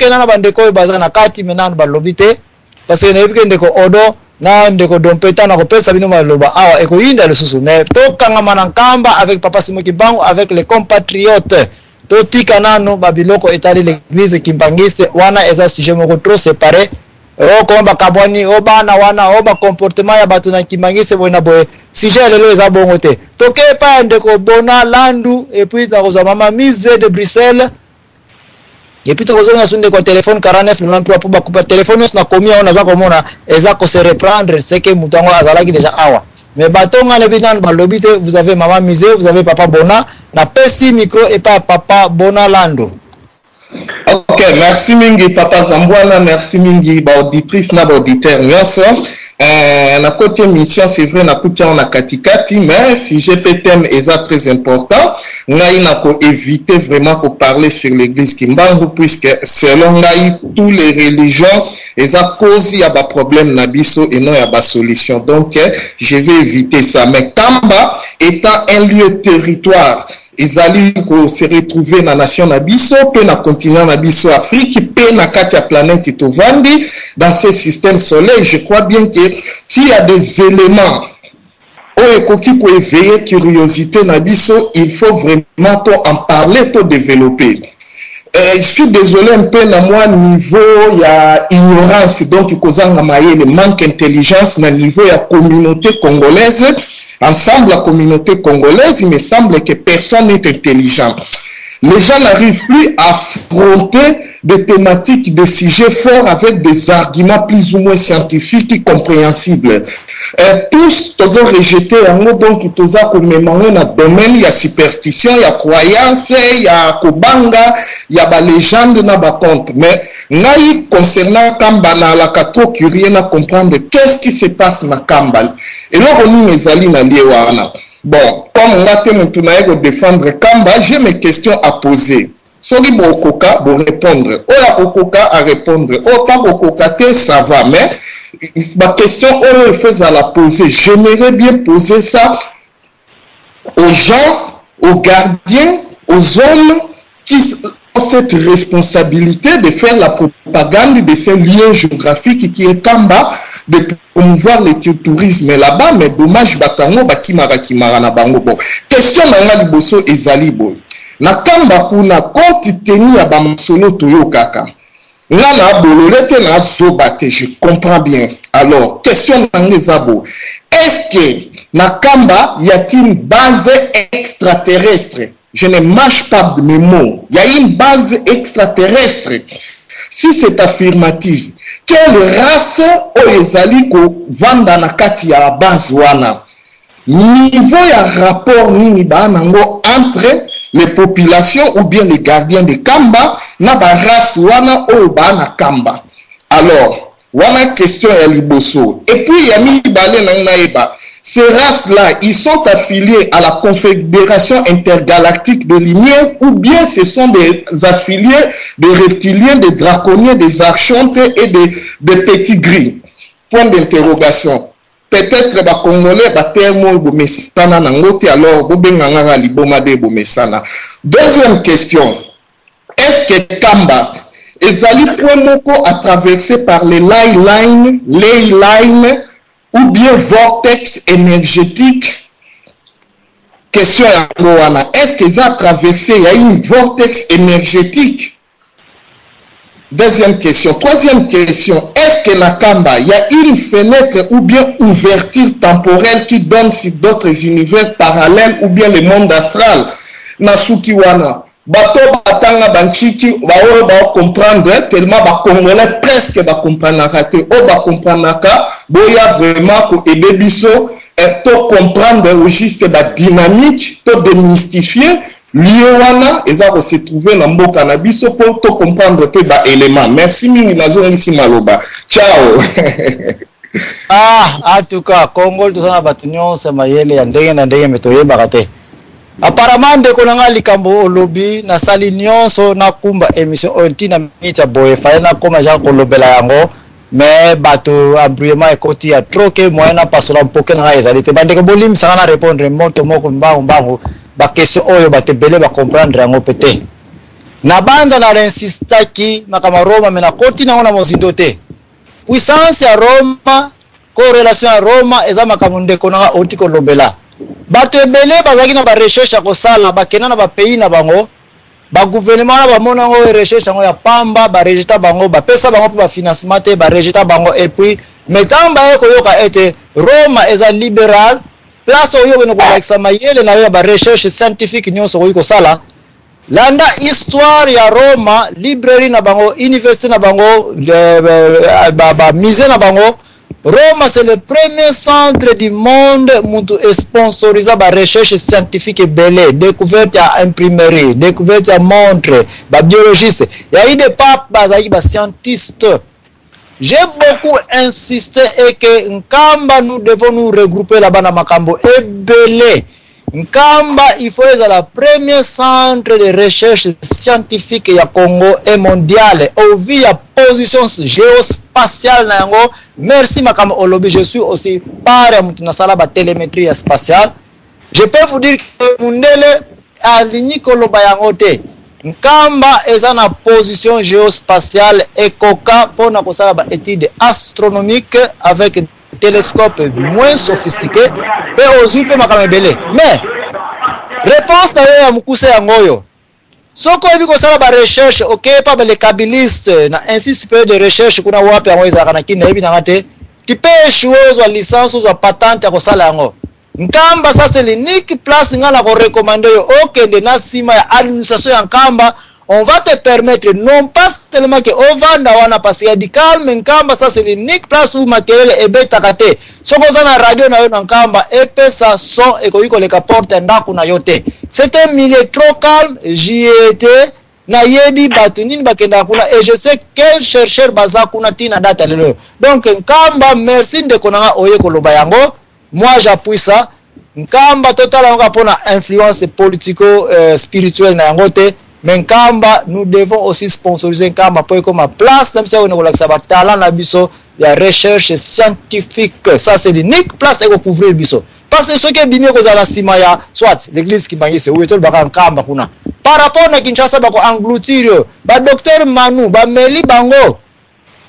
que na bandeko baza na kati menana balobite parce que na yebike ndeko odo na ndeko dompeta na kopesa bino maloba awa eko yinda le susu mais to kangama na nkamba avec papa Simon Kimbangu avec les compatriotes to tika nano babiloko etali l'église kimbangiste wana eza sujet moko trop séparé o komba kabwani o bana wana o ba comportement ya batu na kimbangiste bona boye sujet lelo eza bongo te to ke pa ndeko bona landu et puis na koza mama mise de Bruxelles et puis tozo na sunde ko téléphone 49 93 pour bakupa téléphone na komia on aza komona eza ko se reprendre c'est que mutango azalaki déjà awa mais batonga le bitan balobite vous avez maman mise vous avez papa bona na pesi micro et pas papa bona lando. Ok, merci mingi papa Zambouana, merci mingi ba auditrice na ba auditeur nyonso. Na côté mission c'est vrai na kutia on a katikati mais si GPTM est très important ngai na ko éviter vraiment pour parler sur l'église Kimbangu puisque selon ngai tous les religions eza cause ya ba problème na biso et non ya ba solution donc je vais éviter ça mais Kamba étant un lieu territoire ils allaient se retrouver dans la nation Nabiso, puis dans le continent Nabiso Afrique, puis dans la planète Tovandi, dans ce système solaire. Je crois bien que s'il y a des éléments qui peuvent éveiller curiosité Nabiso, il faut vraiment en parler, développer. Je suis désolé un peu dans mon niveau, il y a ignorance, donc il y a manque d'intelligence dans le niveau de la communauté congolaise. Ensemble, la communauté congolaise, il me semble que personne n'est intelligent. Les gens n'arrivent plus à affronter des thématiques, des sujets forts avec des arguments plus ou moins scientifiques et compréhensibles. Tous, ils ont rejeté un mot, donc ils ont commémoré dans le domaine, il y a superstition, il y a croyance, il y a kobanga, il y a des légendes, il y a des contes. Mais, concernant Kamba, on a trop curieux à comprendre qu'est-ce qui se passe dans Kamba. Et là, on est allé dans l'Iwana. Bon, comme on a été défendre Kamba, j'ai mes questions à poser. Sori Bokoka, pour répondre. Oya Bokoka à répondre. Oh, pas Bokoka, ça va. Mais ma question, on fait à la poser. J'aimerais bien poser ça aux gens, aux gardiens, aux hommes qui ont cette responsabilité de faire la propagande de ces lieux géographiques qui est Kamba, de promouvoir le tourisme là-bas. Mais dommage, Batango, Bakimara, Kimara, Nabango. Bon, question dans Liboso et Zalibo. Na Kamba kuna compte tenu ya bamasolo toyo kaka. Nga na bololete na zobate, je comprends bien. Alors, question nangezabo. Est-ce que na Kamba y a-t-il une base extraterrestre? Je ne mâche pas mes mots. Y a une base extraterrestre. Si c'est affirmatif, quelle race oyezali ko vanda na kati ya base wana? Niveau ya rapport nini ba nango entre les populations ou bien les gardiens de Kamba na ba race wana o ba na Kamba. Alors, wana question ya liboso. Et puis yami balé na naeba. Ces races-là, ils sont affiliés à la Confédération intergalactique de lumière ou bien ce sont des affiliés des reptiliens, des draconiens, des archontes et des petits gris. Point d'interrogation. Peut-être les Congolais termo bomesana nangote alors bobenganga liboma de bomesana. Deuxième question. Est-ce que Kamba ezali point moko à traverser par les ley line ou bien vortex énergétique? Question à Moana. Est-ce que ça a traversé, il y a une vortex énergétique? Deuxième question. Troisième question. Est-ce que Nakamba, il y a une fenêtre ou bien ouverture temporelle qui donne sur d'autres univers parallèles ou bien le monde astral? Nasukiwana. Bato batanga banchiki ba comprendre tellement ba congolais presque ba comprendre raté o ba comprendre ka boya vraiment ko aider biso et to comprendre juste ba dynamique to démystifier liwana eza ko se trouver na mboka na biso pour to comprendre peu ba élément. Merci mingi nazo ngisi maloba. Ciao. En tout cas Congo to sana batunyo sema yele ya ndenge na ndenge metoyeba kate. Apparemment de konanga likambo olobi na sali nyonso na kumba émission ontina mita boye faina koma ja kolobela yango mais bato abriement ekoti ya troke moyena pasola mpoke na ezali te bande ko bolim sana répondre moto moko mbango ba question oyo batebele ba comprendre yango pété na banza na insistaki makama Roma mena koti na ona mozindo te puissance ya Roma correlation ya Roma eza makamo ndeko na otiko lobela bato ebele bazaki na ba recherche ko sala bakena na ba pays na bango ba gouvernement na ba mona ngo recherche ngo ya pamba ba rejeta bango ba pesa bango ba financement te ba rejeta bango et puis metamba eko yoka ete Roma eza libéral place oyo no ko bakisa mayele na yo ba recherche scientifique nyonso ko sala landa histoire ya Roma librairie na bango université na bango ba musée na bango Roma c'est le premier centre du monde muntu sponsorisé par recherche scientifique belé découverte à imprimerie découverte à montre ba biologiste il y a eu des papes bazaki ba scientistes. J'ai beaucoup insisté et que Nkamba nous devons nous regrouper là-bas dans Makambo et belé Nkamba il faut être la premier centre de recherche scientifique ya Congo et mondial au vu ya position géospatiale na yango. Merci Makam Olobi, je suis aussi par Moutinasala ba télémétrie spatiale. Je peux vous dire que Mundele aligné koloba yango te. Nkamba eza na position géospatiale et koka pona kosala ba étude astronomique avec télescope moins sophistiqué pe ozu pe Makam ebele. Mais réponse na ya mukuse yangoyo. Soko hivi kosala ba recherche okay pa les kabbalistes na ainsi supérieur de recherche kuna wapi yango ezaka na kina hivi na ngate tipe échoué wa licence ou patente ya kosala yango Nkamba ça c'est l'unique place ngana ko recommander yo okende na sima ya administration ya Nkamba on va te permettre non pas seulement que ovanda wana parce qu'il y a du calme Nkamba ça c'est l'unique place où matériel est beta kate soko za na radio na yo na Nkamba epesa son et ko le porte ndaku na yote. C'est un milieu trop calme, j'y étais, na yebi batunini bakenda kuna et je sais quel chercheur baza kuna tina data lelo. Donc Nkamba merci de konanga oye koloba yango, moi j'appuie ça. Nkamba total nga pona influence politico spirituelle na yango te, mais Nkamba nous devons aussi sponsoriser Nkamba pour comme place même si on a la talent na biso ya recherche scientifique. Ça c'est l'unique place et couvrir biso. Parce que ce qui est bien que la simaya soit l'église qui bangise ou etol baka Nkamba kuna par rapport na Kinshasa bako engloutir ba docteur Manu ba Meli bango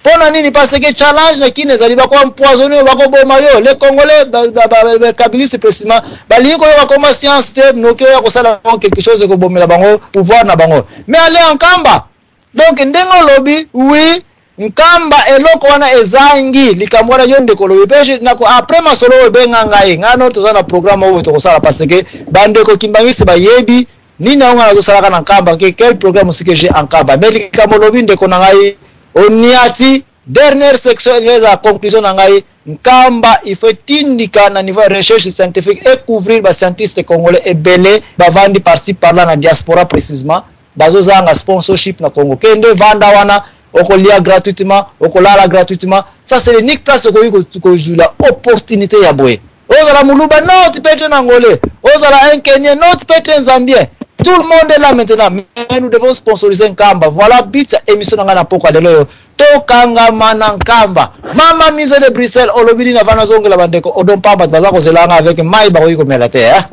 pona nini parce que challenge na kine zali bako empoisonner bako boma yo les Congolais ba kabbalistes précisément ba lingo yo comme science te noke ya kosala quelque chose ko bomela bango pouvoir na bango mais aller en Nkamba donc ndengo lobby oui Nkamba eloko wana ezangi likamwana yonde kolobe peje nako après masolo benga ngai ngano tozana programme oyo tokosala parce que bande ko kimbangisi ba yebi nini nga nazo sala kana Nkamba ke quel programme sike j'ai en Nkamba mais likamolobi ndeko na ngai oniati dernière section les conclusion na ngai Nkamba il faut tindika na niveau recherche scientifique et couvrir ba scientistes congolais et belé ba vandi par-ci par-là na diaspora précisément bazozanga sponsorship na Congo kende vanda wana okolia gratuitement okolala gratuitement ça c'est l'unique place ko jouer la opportunité ya boye ozala muluba non tu peux être angolais ozala un Kenyan non tu peux être un Zambien tout le monde est là maintenant mais nous devons sponsoriser Nkamba voilà bit émission na ngana poko lelo to kanga mana Nkamba mama mise de Bruxelles olobili na vana zongela bandeko odompamba baza ko zelanga avec mai ba ko mela te hein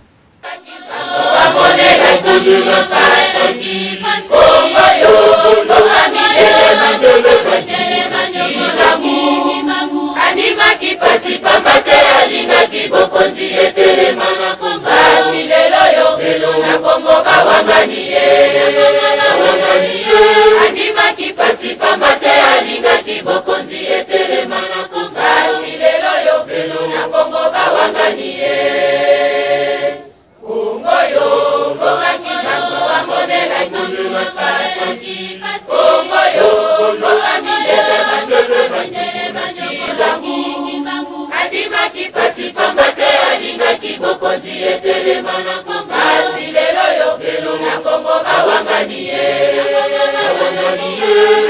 Anima ki pasi pambate alinga ki bokonzi etele mana konga silelo yo na Kongo bawanganie Anima ki pasi pambate alinga ki bokonzi etele mana konga silelo yo na Kongo bawanganie Kongo yo ngoga ki nango amonela kundu mapasi Kongo yo ngoga milele mandele Adima ki pasi pambate alinga ki bokonzi etele mana konga silelo yo na Kongo bawanganie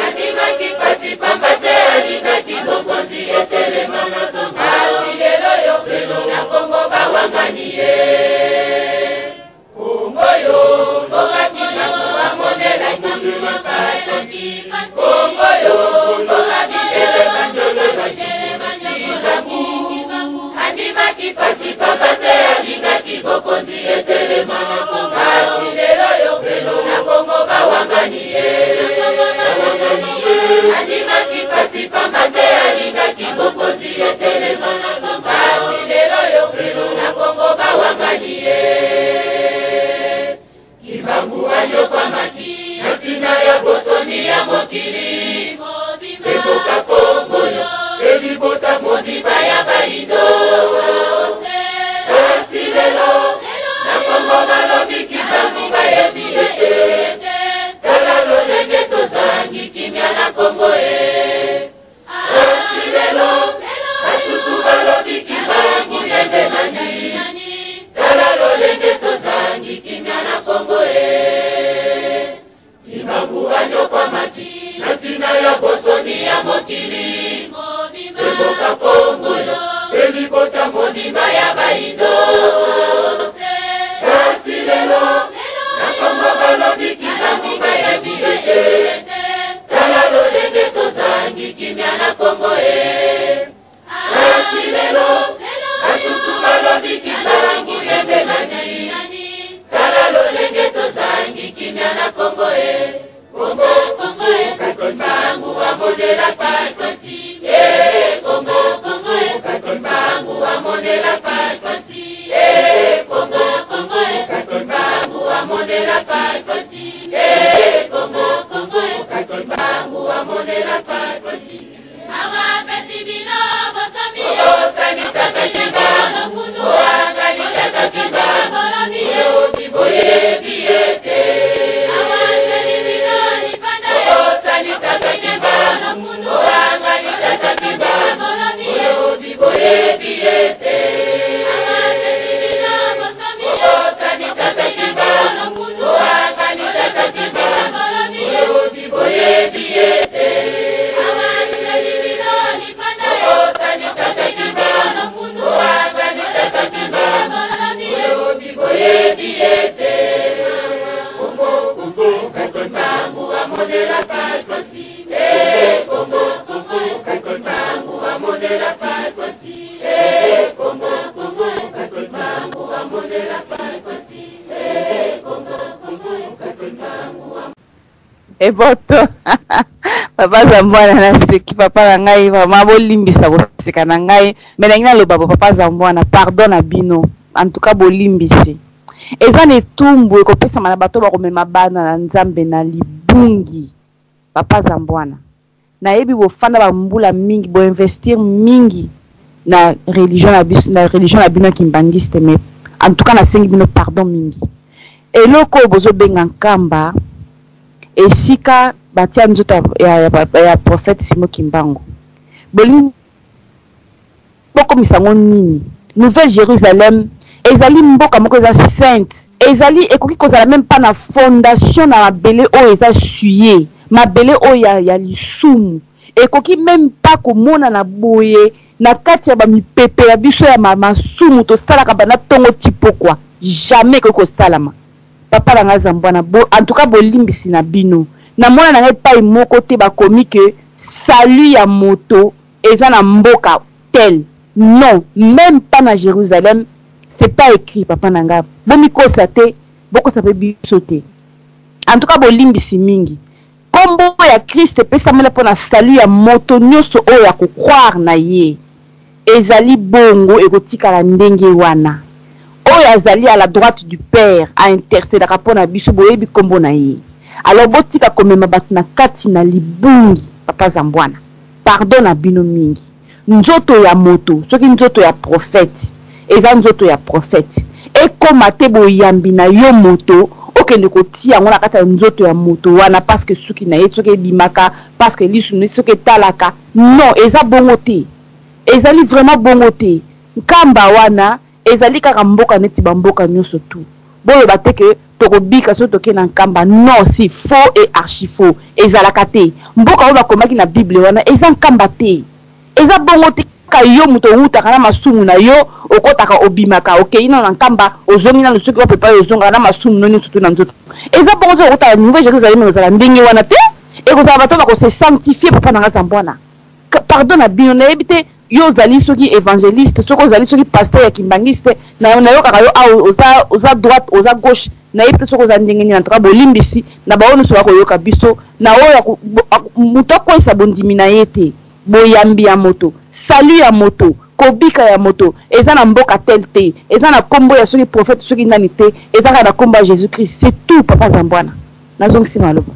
Adima ki pasi pambate alinga ki bokonzi etele mana konga silelo yo na Kongo bawanganie Kongo yo boga ki nango amonela kundu mapasi Kongo yo boga milele mandele Adima ki pasi pambate alinga ki bokonzi ete bosomi ya mokili eboka Kongo elibota mobimba ya baindo kasi lelo na Kongo balobi kibangu bayebi ete tala lolenge tozangi kimia na Kongo kasi lelo basusu balobi kibangu yende nani tala lolenge tozangi kimia na Kongo kibangu banyo kwa maki na tina ya bosomi ya mokili eboka Kongo elibota mobimba ya baindo kasi lelo na Kongo balobi kibangu bayebi ete tala lolenge tozangi kimia na Kongo kasi lelo basusu balobi kibangu yende nani tala lolenge tozangi kimia na Kongo Kongo kakonbangu wa modela pasasi Kongo kakonbangu wa modela pasasi Kongo kakonbangu wa modela pasasi Kongo kakonbangu wa modela pasasi awa fesibino bosomi osani takakimba fundu angani takakimba bolobi biboye biete awa fesibino nipanda osani takakimba fundu angani takakimba bolobi biboye biete awa fesibino bosomi osani takakimba fundu angani takakimba bolobi biboye biete awa fesibino nipanda osani takakimba fundu angani takakimba bolobi biboye biete Kongo kakonbangu wa modela pasasi Kongo kakonbangu wa modela pasasi Kongo kakonbangu wa modela pasasi Kongo kakonbangu wa Eboto papa Zambwana naseki papa na ngai vraiment bolimbisa koseka na ngai mais nangina loba papa Zambwana pardon na bino en tout cas bolimbisi eza netumbu ekopesa na bato bakomema bana na Nzambe na libungi papa Zambwana nayebi bofanda bambula mingi bo investir mingi na religion na biso na religion na bino kimbangiste mais en tout cas nasengi bino pardon mingi eloko bozo benga nkamba esika batia nzoto ya prophète Simon Kimbangu bolingi bokomisa ngo nini Nouvelle Jérusalem ezali mboka moko eza sainte ezali ekoki kozala même pas na fondation na mabele oyo eza suye mabele oyo ya lisumu ekoki même pas komona na boye na kati ya bamipepe ya biso ya masumu tosalaka bana tongo tipokwa jamais ekoki kosalama papa na nga Zambwana en tout cas bolimbisi na bino na mona na ngai pai moko te bakomi ke salut ya moto eza na mboka tel non même pas na Jérusalem c'est pas écrit papa na nga bomikosa te bokosa pe biso te en tout cas bolimbisi mingi kombo ya Christ pesamela pona salut ya moto nyonso oyo ya kokroire na ye ezali bongo ekotikala ndenge wana oyo azali à la droite du Père a intercéder pona biso boyebi kombo na ye alors botika komema bato na kati na libungi papa Zambwana pardon na bino mingi nzoto ya moto soki nzoto ya prophète eza nzoto ya prophète ekoma te boyambi na yo moto okende kotia yango na kati ya nzoto ya moto wana parce que suki na ye soki ebimaka parce que lisu soki etalaka non eza bongo te ezali vraiment bongo te nkamba wana ezali kaka mboka neti bamboka nyonso tu boloba te ke tokobika so toke na nkamba non si faux et archi faux ezalaka te mboka oyo bakomaki na Bible wana eza nkamba te eza bongo te ka yo muto utaka na masumu na yo okotaka obimaka okei na nkamba ozongi na lusuki wapepa ozonga na masumu noni surtout na nzoto eza bongo te okotaka Nouvelle Jérusalem ozala ndenge wana te ekozala bato bako se sanctifier papa na nga Zambwana pardon na bino na yebite yo zali soki évangéliste soko zali soki pasteur ya kimbangiste na yo kaka yo oza droite oza gauche na yebite soko za ndenge ni na toka bolimbisi na baono so ko yoka biso na oyo mutako isa bondimi na yete boyambi ya moto salut ya moto kobika ya moto eza na mboka tel te eza na kombo ya soki prophète soki nani te eza na kombo ya Jésus Christ c'est tout papa Zambwana nazongisi maloba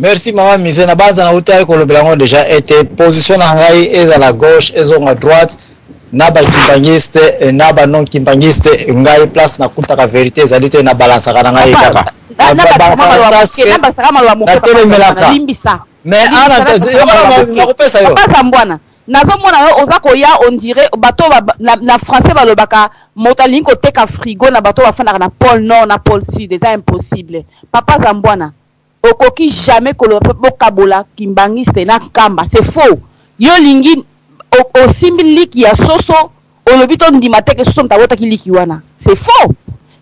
Merci maman Misé na base na uta ko lobelango déjà été position na ngai est à la gauche et à droite na ba kimbangiste na ba non kimbangiste ngai place na kuta ka vérité ezalite na balance kana ngai kaka na ba sakama wa moko mais ana na kopesa yo papa Zambwana nazomona yo oza koya on dirait bato na français balobaka motalingi koteka frigo na bato bafandaka na pôle nord na pôle sud eza impossible papa Zambwana okoki jamais koloba bokabola kimbangiste na kamba c'est faux yo lingi osimbi liki ya soso olobi to ndima teke soso mtabotaki liki wana c'est faux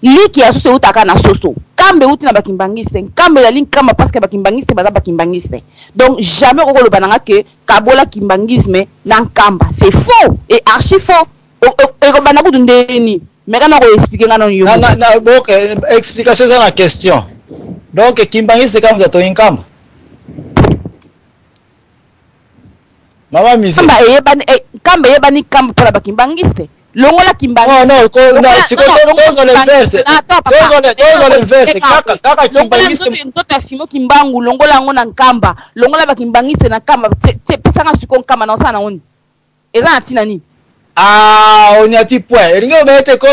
liki ya soso utaka na soso kambe uti na bakimbangiste kambe la link kamba parce que bakimbangiste baza bakimbangiste donc jamais kokoloba nanga que kabola kimbangisme na kamba c'est faux et archi faux e bana kudu ndeni mais kana ko expliquer ngana yo na donc explication ça la question donc kimbangiste kama za to inkamba mama Misé kamba yebani kamba pour bakimbangiste longola kimbangiste non siko tozo le verse kaka kimbangiste ndoto ya simo kimbangu longola ngo na nkamba longola bakimbangiste na kamba pesanga siko nkamba na osana oni eza na tina ni on y a dit point eringo bete ko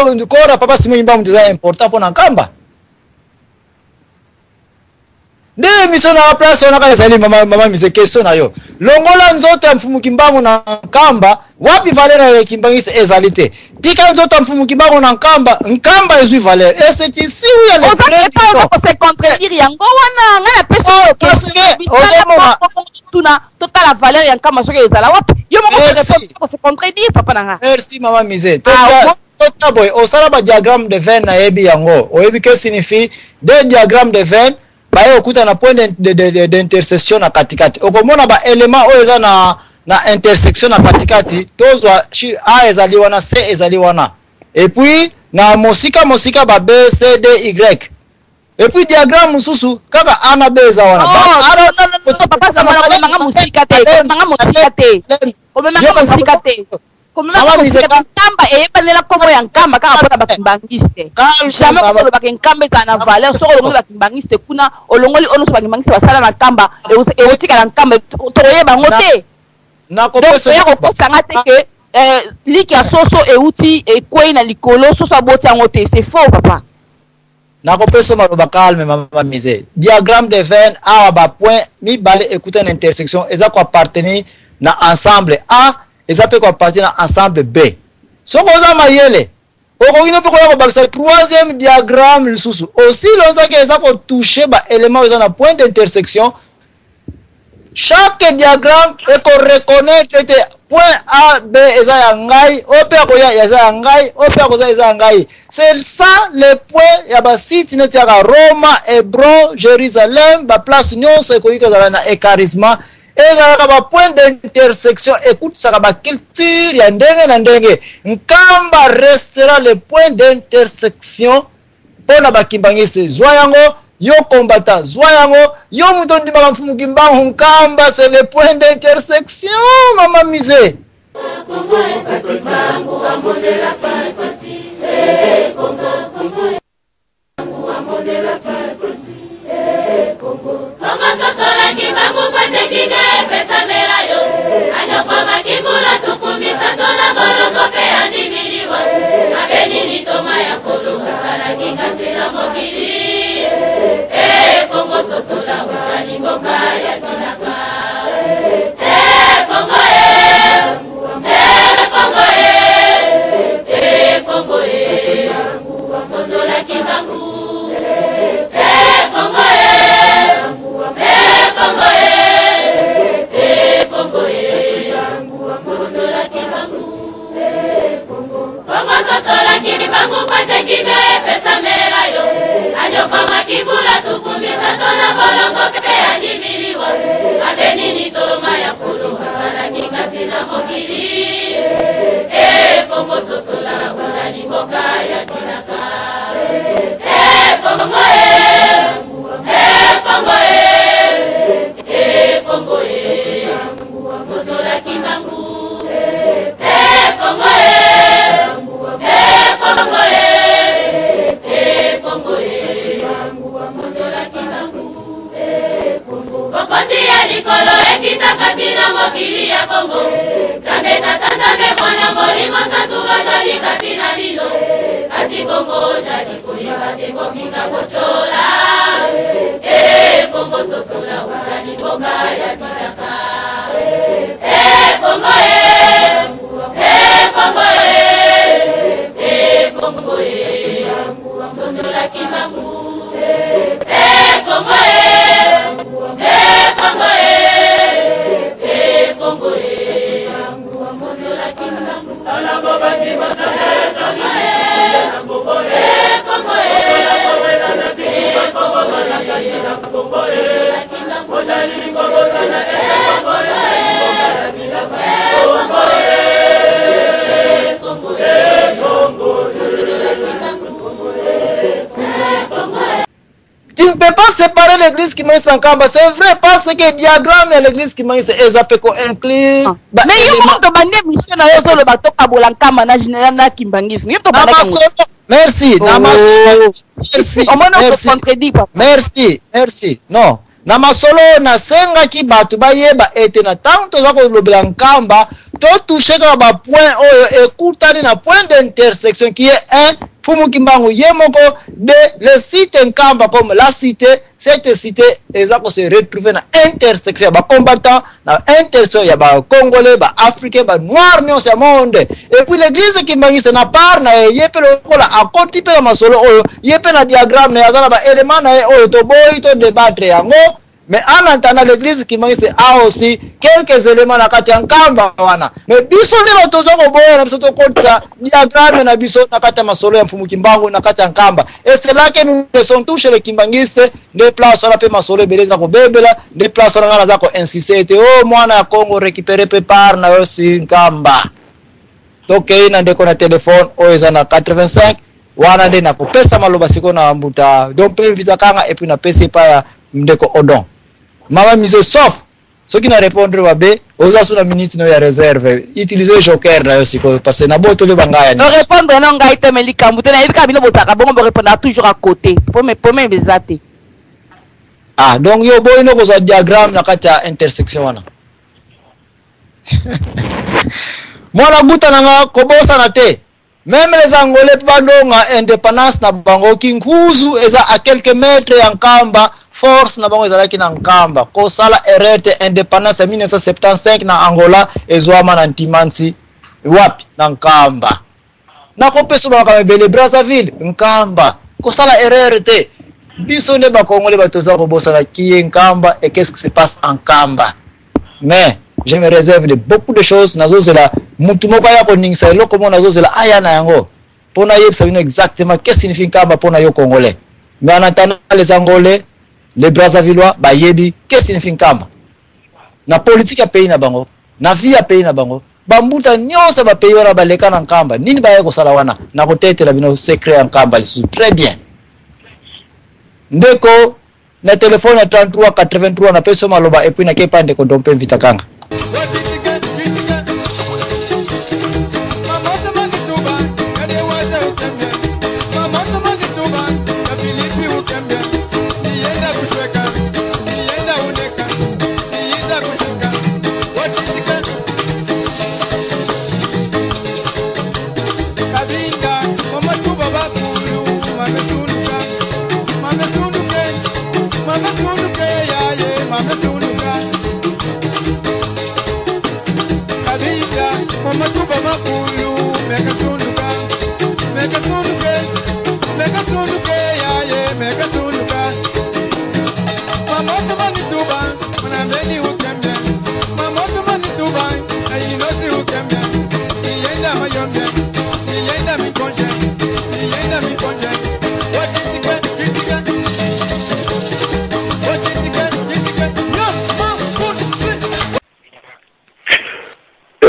papa simo kimbangu déjà important pour na nkamba nde miso na place on a sali mama Misé question na yo longola nzoto ya mfumu kimbangu na nkamba wapi valeur ya kimbangiste ezalité tika nzoto mfumu kimbangu na nkamba ezui valeur et c'est ici où il y a les frères qui se contredire yango wana ngana peso tuna total la valeur ya nkamba soki ezala wapi yo moko se contredire papa nanga merci mama Misé boy osala ba diagramme de veine na yebi yango oyebi que signifie deux diagrammes de veine baye okuta na point d'intersection na katikati okomona ba élément oyo eza na intersection na katikati tozwa A ezali wana C ezali wana et puis na mosika ba B C D Y et puis diagramme mususu kaka A na B eza wana non papa Zambwana manga musika te nkamba eyebalela kombo ya nkamba kaka mpona bakimbangiste jamais kolobaka nkamba eza na valeur soko olongoli bakimbangiste kuna olongoli ono so bakimbangiste basala na nkamba eotikala nkamba tokoyeba yango te donc oya kokosanga te ke liki ya soso euti ekwei na likolo soso aboti yango te c'est faux papa nakopesa maloba calme mama Misé diagramme de veine awa ba point mibale écouter na intersection eza ko appartenir na ensemble A eza pe ko appartenir na ensemble B soko oza mayele okokino pe koya kobakisa troisième diagramme lisusu aussi longtemps que eza ko toucher ba élément eza na point d'intersection chaque diagramme est ko reconnaître que point A B eza ya ngai ope akoya eza ya ngai ope akoza eza ya ngai c'est ça le point ya ba site neti ya Roma Hébron Jérusalem ba place nyonso ekoyika zala na écharisma ezalaka ba point d'intersection ekutisaka ba culture ya ndenge na ndenge nkamba restera le point d'intersection pona bakimbangiste zwa yango yo combattant zwa yango yo muto ndimaka mfumu kimbangu nkamba c'est le point d'intersection mama Misé mokili ya Kongo. Zambe tata zambe mwana molimo santuba jali kasi na bino. Kasi Kongo jali koyeba te kofika kochola. Kongo sosola ujali boka ya bidasa. Kongo Kongo Kongo sosola kimbangu. Kongo Kongo sosola kimbangu. Salamo bandima Tu ne peux pas séparer l'église qui m'a en Kamba. C'est vrai parce que diagramme et l'église qui m'a ezapeko inclus. Mais il faut que bande mission na yozo le bato kabola Kamba na général na kimbangisme. Merci. Merci. Merci. Merci. Non. Na masolo na senga ki batu bayeba ete na tanto za ko lobela Nkamba to toucher ka ba point oyo ekutani na point d'intersection qui est un Fumu Kimbangu Yemoko de le site Nkamba comme la cité, cette cité exactement se retrouver dans intersection ba combattant na intersection ya ba congolais ba africain ba noir ni au monde et puis l'église Kimbangu se na part na yepe lokola a côté pe masolo oyo yepe na diagramme na yazala ba élément na oyo to boy to débattre yango. Mais en entendant l'église qui m'a a aussi quelques éléments na kati Nkamba wana. Mais biso ni batozo ko boya na biso to kotsa diagramme na biso na kati masolo ya Fumu Kimbangu na kati Nkamba. Et c'est là que nous sont touchés les kimbangistes des places on a pe masolo beleza ko bebela des places on a za ko insister te oh mwana ya Congo récupérer par na aussi Nkamba. Donc ina ndeko na téléphone oeza na 85 wana nde na kopesa maloba siko na mbuta. Donc pe invita kanga et puis na pesa pa ya ndeko Odon. Mama mise sauf ceux qui n'a répondre babe oza sous la minute no ya réserve utiliser joker là aussi parce que na boto le bangaya no répondre non ngai te melika mbuta na yebika bino botaka bongo répondre toujours à côté pour me bezate. Ah donc yo boy no ko za diagramme na kati ya intersection wana mwana buta na ko bosa na te. Même les Angolais bandonga indépendance na bango kinkuzu eza à quelques mètres ya Nkamba force na bango ezalaki na Nkamba ko sala erreur indépendance en 1975 na Angola ezwama na Ntimansi wapi na Nkamba na ko peso ba kamebele Brazzaville Nkamba ko sala erreur te biso ne ba Congolais batoza ko bosa na ki Nkamba et qu'est-ce qui se passe en Nkamba. Mais je me réserve de beaucoup de choses nazo zela mutu moko ya ko ningisa eloko mo nazo zela aya na yango pona yebisa bino exactement qu'est-ce que signifie Nkamba pona yo Congolais. Mais en attendant les Angolais les Brazzavillois ba yebi qu'est-ce que signifie Nkamba na politique ya pays na bango na vie ya pays na bango bambuta nyonso ba pays wana baleka na Nkamba nini ba yeko sala wana na kotetela bino secret ya Nkamba lisu très bien ndeko na telefone ya 33 83 na peso maloba et puis na kepande ko dompe invita kanga.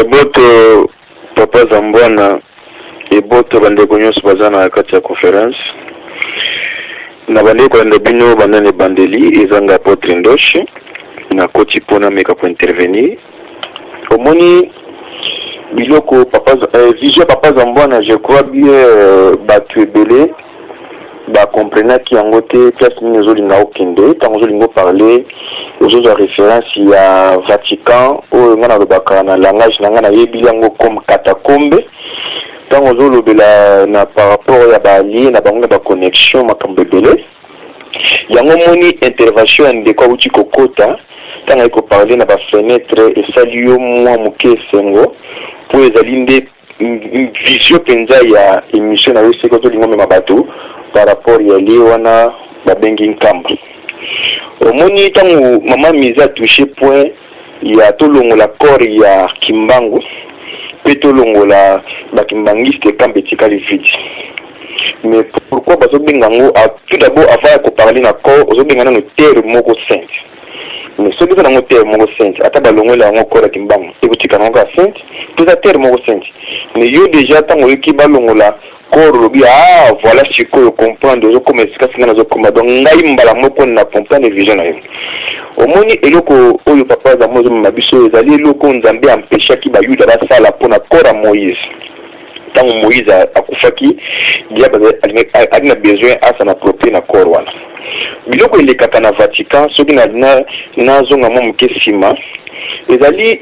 Boto Papa Zambwana et boto bandeko nyonso baza na kati ya conférence na bandeko ya bino banane bandeli ezanga apotre Ndoshi na koti pona meka pour intervenir omoni biloko papa vision Papa Zambwana je crois bien batu ebele ba comprenaki yango te place nini ozolinga okende ntango ozolinga parler ozozwa référence ya Vatican oyo nga nalobaka na langage na nga nayebili yango comme katakombe ntango ozolobela na par rapport ya baalie na bango na baconnexion makambo ebele yango moni intervention ya ndeko awuti kokota ntango ayi koparle na bafenetre esali yo mwa moke esengo po ezali nde vision penza ya émission na yo seko tolingo mema bato par rapport ya lie wana babengi nkamba omoni ntango mama mise a touché point ya tolongola corps ya kimbangu pe tolongola bakimbangiste kamba etikali vide mais pourquoi bazobenga ngo tout d'abord avant ya koparle na corps ozobenga nano terre moko sainte mais ce qui est dans le terre moko sainte ata balongola yango corps ya kimbangu ekotika nango ya sainte toza terre moko sainte mais yo déjà ntango yoki balongola corps lobi voilà sikoyo comprendre ozokoma esika singa nazokoma donc ngai mbala moko na comprendre vision na yo omoni eloko oyo papa za mozo mabiso ezali eloko nzambe ampeshaki bayuda basala mpona corps ya Moïse ntango Moïse akufaki diable alina besoin asa na propre na corps wana biloko elekaka na Vatican soki nazonga mwa moke nsima ezali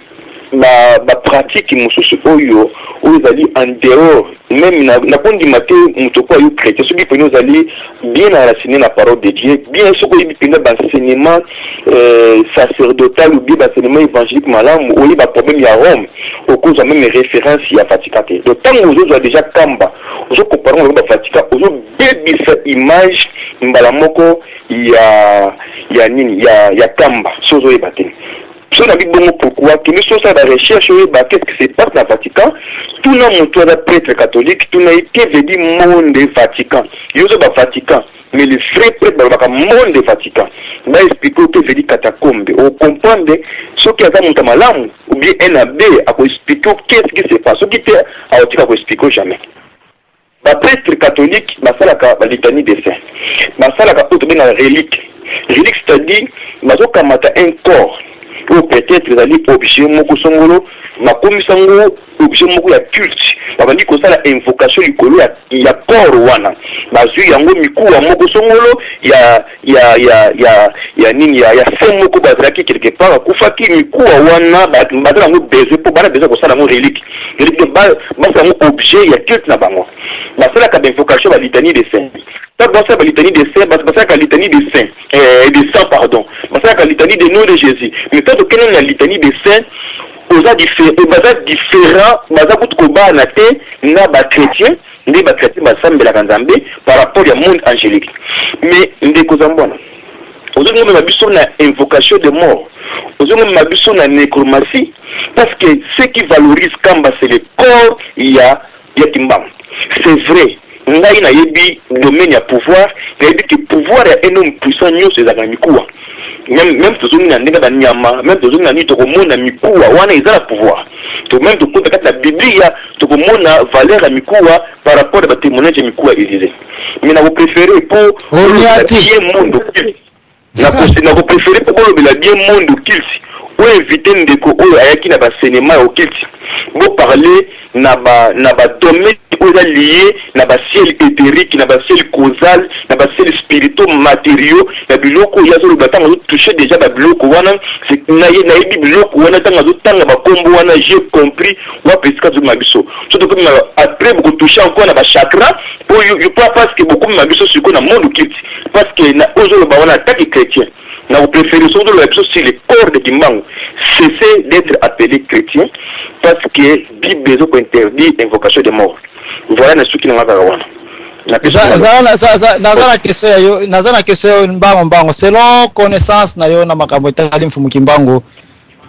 ba pratique mususu oyo ezali en dehors même na kondima te moto po ayo chrétien soki pene ozali bien enraciné na parole de Dieu bien soko oyebi mpenza baenseignement sacerdotal ou bien baenseignement évangélique malamu oyeba problème ya Rome okozwa même référence ya Vatican te donc ntango ozozwa déjà kamba ozokompara ngo bavatican ozobebisa image mbala moko ya nini ya kamba so ozoyeba te so na bibongo pourquoi que nous sommes à la recherche qu'est-ce qui se passe dans le Vatican tout le monde est prêtre catholique tout le monde veut dire monde Vatican il y a le Vatican mais le vrai prêtre dans le monde Vatican va expliquer que veut dire catacombe on comprend ce qui a dans malamu ou bien NAB à expliquer qu'est-ce qui se passe ce qui est à expliquer jamais la prêtre catholique la litanie des saints la relique c'est-à-dire bazokamata un corps ou peut-être ezali objet moko songolo makomisa ngo objet moko ya culte babandi kosala invocation likolo ya corps wana bazwi yango mikuwa moko songolo ya nini ya se moko bazalaki quelque part akufaki mikuwa wana bazala ngo besoin po bana besoin kosala ngo relique basala ngo objet ya culte na bango basalaka invocation ba litanie des saints pas penser à la litanie des saints, parce que la litanie des saints, des saints pardon, parce que la litanie des noms de Jésus. Mais quand on connaît la litanie des saints, on a différents, na ba chrétien, les ba chrétien ba sambe la kanzambe par rapport au monde angélique. Mais ndeko zambona, on a même abusé na invocation de mort, on a même abusé na nécromancie, parce que ce qui valorise Kamba c'est le corps ya Kimbang. C'est vrai. Ngai na yebi domaine ya pouvoir yebi que pouvoir est un homme puissant nyonso ezaka mikuwa même tozongi na ndenge banyama même tozongi na nini tokomona mikuwa wana ezala pouvoir to même tokota kati na biblia tokomona valeur ya mikuwa par rapport à batémoignage ya mikuwa Élysée mais na préférer pour bien monde na préférer pour kolobela bien monde kilsi ou inviter ndeko oyo ayaki na basenema au kilsi bo parler na ba domaine lié na ba ciel éthérique na ba ciel causal na ba ciel spirituel matériaux na biloko ya zo batanga zo toucher déjà ba biloko wana c'est na yebi biloko wana tanga zo tanga ba kombo wana j'ai compris wa pesika zo mabiso surtout comme après beaucoup toucher encore na ba chakra pour you pas parce que beaucoup mabiso sur na monde kit parce que na ozo ba wana attaque chrétien na vous préférez surtout le sur le corps de Kimbangu cesser d'être appelé chrétien parce que Bible besoin interdit invocation de mort. Voilà na suki na wana. Nazana question yo mbango selon connaissance na yo na makambo etali mfumu Kimbangu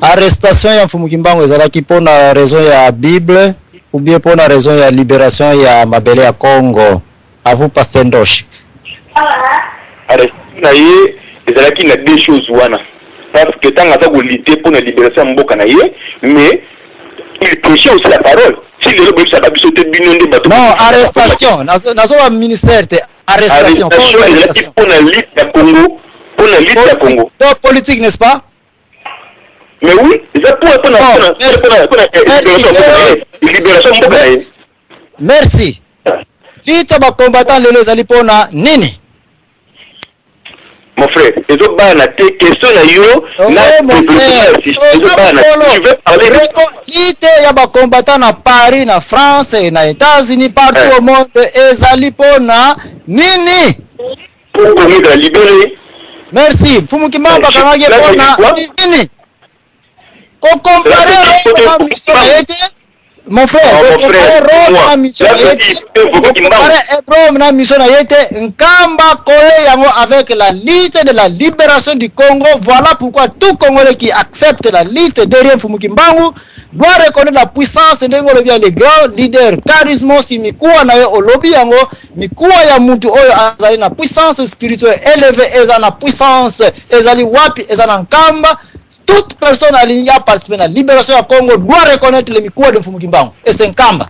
arrestation ya mfumu Kimbangu ezalaki pona raison ya Bible ou bien pona raison ya libération ya mabele ya Congo à vous pasteur Ndoshi. Arrestation na ye ezalaki na deux choses wana parce que tant aza ko lutter pour la libération mboka na ye mais il prêchait aussi la parole. Non, arrestation. Nazo wa ministère te arrestation. Pour la lutte à Congo, pour la lutte à Congo. Donc politique, n'est-ce pas? Mais oui, c'est pour libération. Merci. lite ba combattant lelo ezali pona nini? Mon frère, et donc la question là yo, mon frère, tu veux parler lite ya ba combattant na Paris, na France et na États-Unis partout au monde ezali pona nini? Pour qu'on la libérer. Merci. Fumukimamba kangage pona nini? Ko comparer na mission ete mon frère, comparer mission ete comparer na mission ete nkamba kole yango avec la lutte de la libération du Congo. Voilà pourquoi tout Congolais qui accepte la lutte derrière Fumukimbangu doit reconnaître la puissance de les grands leaders charisme si mikuwa na yo olobi yango mikuwa ya mutu oyo azali na puissance spirituelle élevée eza na puissance ezali wapi eza na nkamba. Toute personne alignée à participer à la libération du Congo doit reconnaître les mikuwa de Fumukimbangu et c'est nkamba.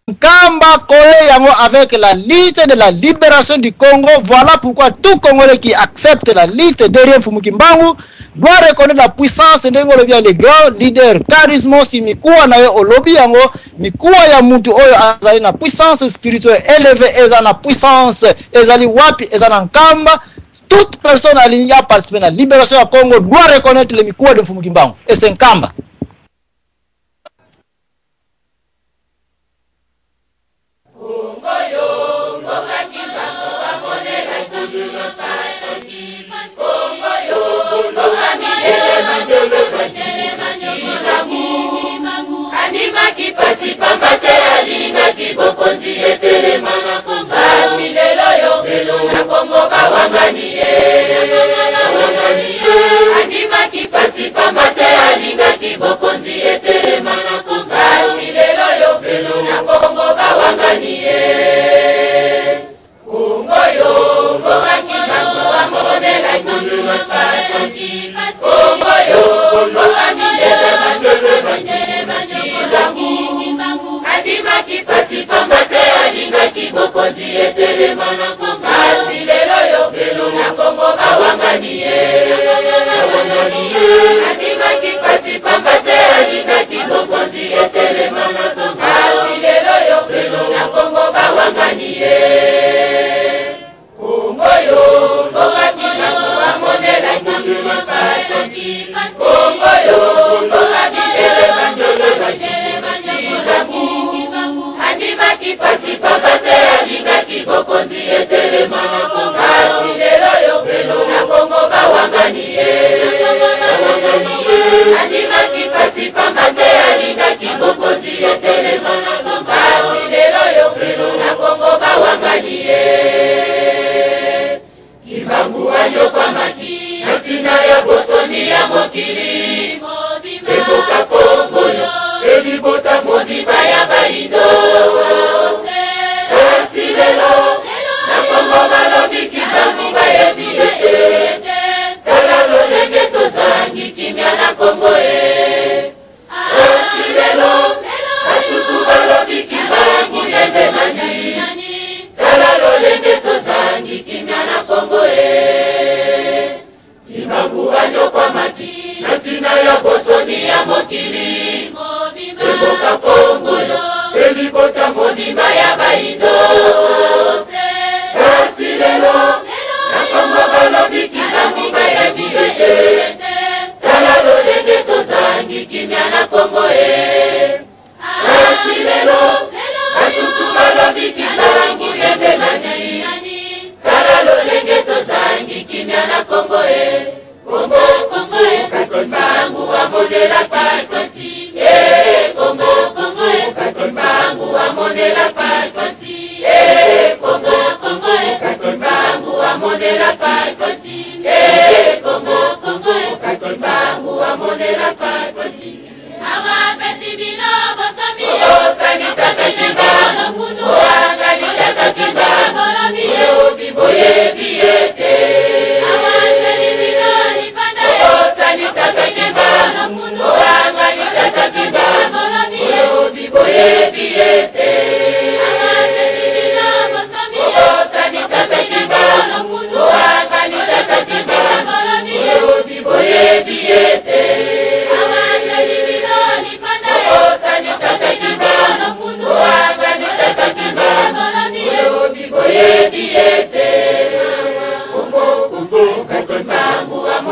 Nkamba kole yango avec la lutte de la libération du Congo. Voilà pourquoi tout Congolais qui accepte la lutte derrière Fumukimbangu doit reconnaître la puissance de les grands leaders charisme si mikuwa na yo olobi yango mikuwa ya mutu oyo azali na puissance spirituelle élevée eza na puissance ezali wapi eza na nkamba. Toute personne alignée à participer à la libération du Congo doit reconnaître les mikuwa de Fumukimbangu et c'est nkamba.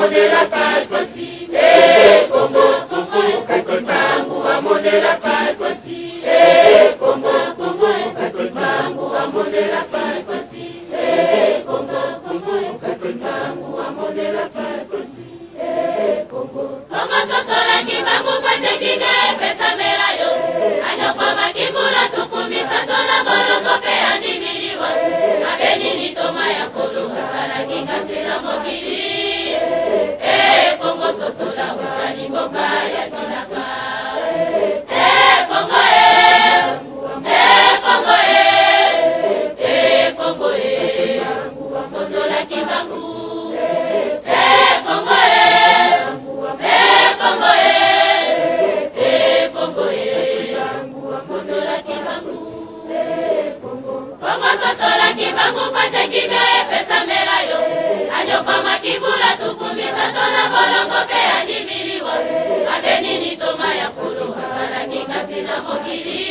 amondela kasasi Kongo Kongo katibangu amondela kasasi Kongo Kongo katibangu amondela kasasi Kongo Kongo katibangu amondela kasasi Kongo Kongo sosola kibangu pate kinga pesa melayo anyoko makibula tukumisa tola bolongo pe andimiliwa abeni litoma ya kolo kasala kinga zela mokili Kongo sosola ujani mboka ya kinasa Kongo Kongo Kongo sosola kibangu Kongo Kongo Kongo sosola kibangu Kongo sosola kibangu pate kime pesa melayo anyoko makibula tukumisa tola bolongo pe andimiliwa abeni nitoma ya kolo kasala kingati na mokili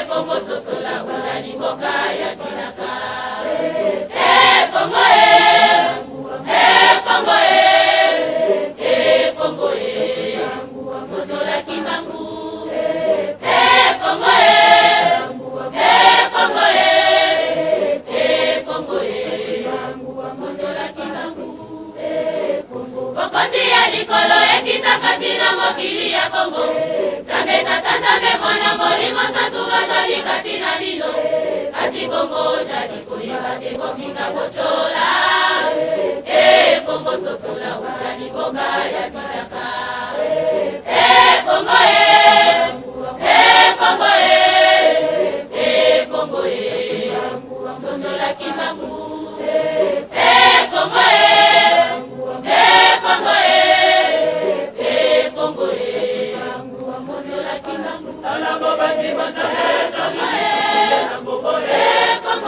Kongo sosola ujani mboka ya binasa Kongo Kongo Kongo sosola kibangu Kongo Kongo Kongo sosola kibangu Bokoti ya likolo ekitakati na mokili ya Kongo Zambe tatanzambe mwana molimo santu batoli kasi na bino Kasi Kongo jali koyeba te kofinga kochola Kongo sosola ujali boga ya binasa Kongo Kongo Kongo sosola kibangu Kongo Kongo Kongo sosola kibangu Sala boba di matane Kongo Kongo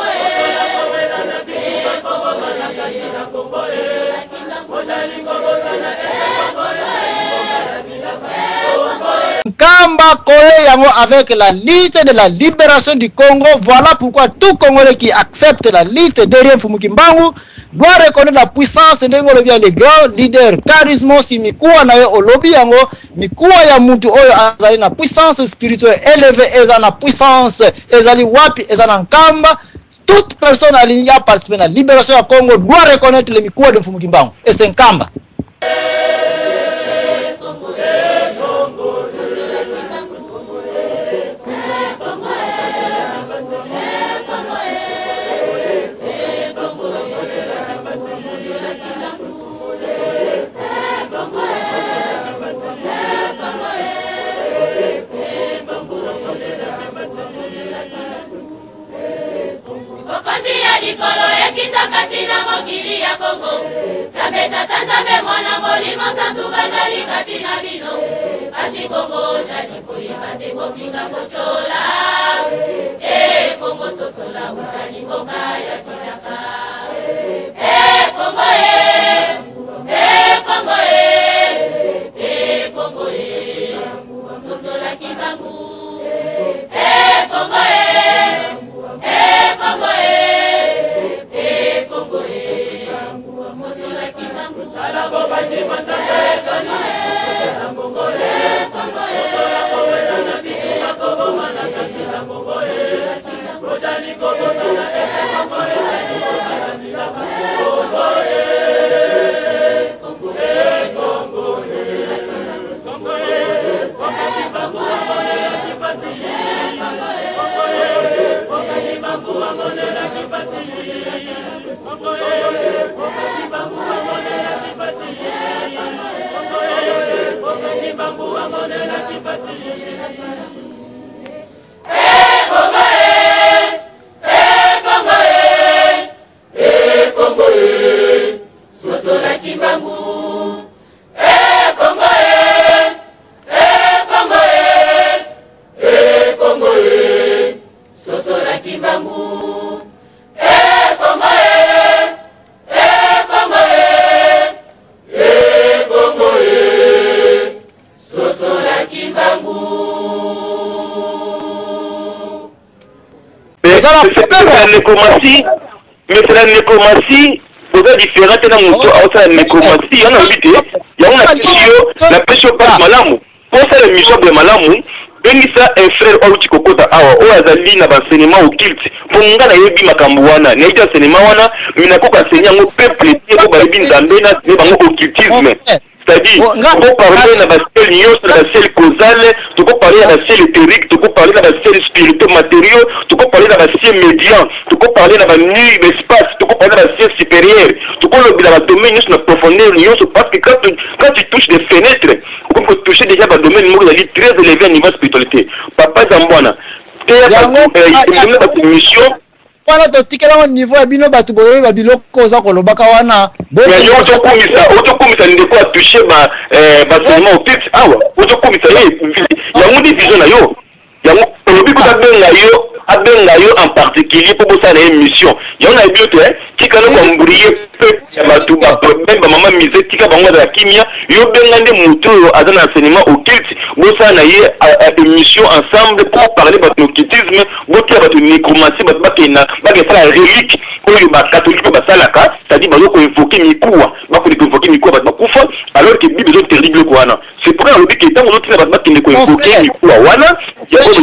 Kamba collé yango avec la lutte de la libération du Congo. Voilà pourquoi tout Congolais qui accepte la lutte derrière Mfumukimbangu doit reconnaître la puissance de les grands leaders charisme si mikuwa na yo olobi yango mikuwa ya muntu oyo azali na puissance spirituelle élevée eza na puissance ezali wapi eza na nkamba. Toute personne alignée à participer à la libération du Congo doit reconnaître les mikuwa de Mfumukimbangu et c'est nkamba. Likolo ekitakati na mokili ya Kongo Zambe tatanzambe mwana molimo santu bazali kati na bino Kasi Kongo jali koyeba te kofinga kochola Kongo sosola ujali mboka ya binasa Kongo Kongo Kongo sosola kibangu Kongo Kongo Kongo sosola kibangu Sala boba di matane Kongo Kongo sosola kowela na bitu makobo mana kati na Kongo Ojani kobo tona ete Kongo Kongo Kongo Kongo Kongo wakati babu amonela kipasi wakati babu amonela kipasi wakati babu amonela kipasi wakati babu amonela kipasi Kongo sosola kimbangu Kongo Kongo sosola kimbangu Kongo Kongo sosola kimbangu Monsieur Nekomasi, toza différente na muto aosala nécromancie yana obite yango na pesio pasi malamu posala émission boye malamu bengisa un frère oyo tikokota awa oyo azali na baenseignement occulte mpo nga nayebi makambo wana nayebi enseignement wana minakoka enseigné yango peuple te oyo bayebi nzambe na bango occultisme. C'est-à-dire, tu peux parler dans la ciel nyos, dans la ciel causale, tu peux parler dans la ciel éthérique, tu peux parler dans la ciel spirituel matériel, tu peux parler dans la ciel médian, tu peux parler dans la nuit l'espace, tu peux parler dans la ciel supérieur, tu peux parler dans la domaine nyos, dans la profondeur nyos, parce que quand tu touches des fenêtres, tu peux toucher déjà dans le domaine très élevé à niveau spiritualité. Papa Zambouana, tu as une mission. Wana totikela niveau ya bino batu boye ba biloko za kolobaka wana yo otokumisa ndeko a toucher ba enseignement occulte awa otokumisa yango di vision na yo yango olobi ko abenga yo en particulier pour bossa na émission yango na biote tika na ko mburiye ya batu ba problème ba mama mise tika bango za kimia yo benga nde mutu azana enseignement occulte bossa na ye émission ensemble pour parler de occultisme botia ba nécromancie ba bakena bakena relique oyo ba catholique ba salaka c'est-à-dire ba ko invoquer mikuwa ba ko invoquer mikuwa ba kufa alors que bible est terrible ko wana c'est pour ça que tant on tina ba bakena ko invoquer mikuwa wana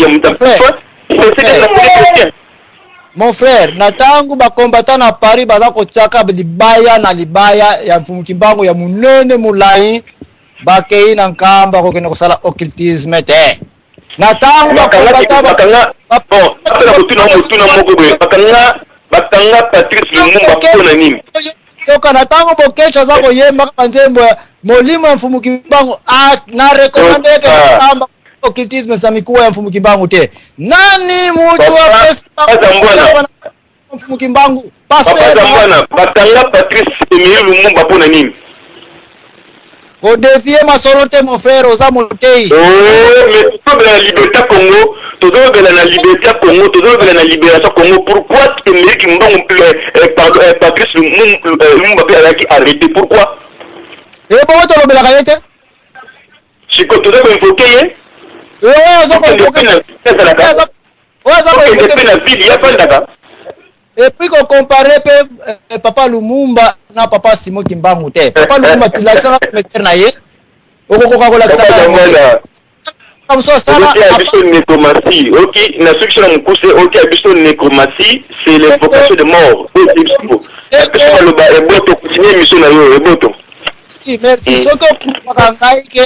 ya mutafa mon frère na tangu bakombata na Paris baza kotiaka libaya na libaya ya mfumu kimbango ya munene mulai bakei na nkamba ko kene kosala occultisme te na tangu bakombata bakanga Patrice Lumumba pona nini yoka na tangu bokecha za koyemba kanzembo molimo ya mfumu kimbango na recommande ke nkamba occultisme samikuwa ya mfumu kimbangu te nani mtu wa pesa mfumu kimbangu pasteur bakanga Patrice Lumumba pona nini au défier ma sororité mon frère aux amotei mais tout la liberté Congo tout la liberté Congo tout la libération Congo pourquoi Amérique Mbongo Patrice Lumumba a arrêté pourquoi et bon to lobela kayete siko tout doit invoquer et puis qu'on compare papa Lumumba na papa Simon Kimbangu te papa Lumumba tu l'accent mettre na ye okokoka ko l'accent comme ça ça nécromancie OK na section na mukuse OK abiso nécromancie c'est l'invocation de mort abiso lo ba eboto continuer mission na yo eboto si merci soko pour ngai ke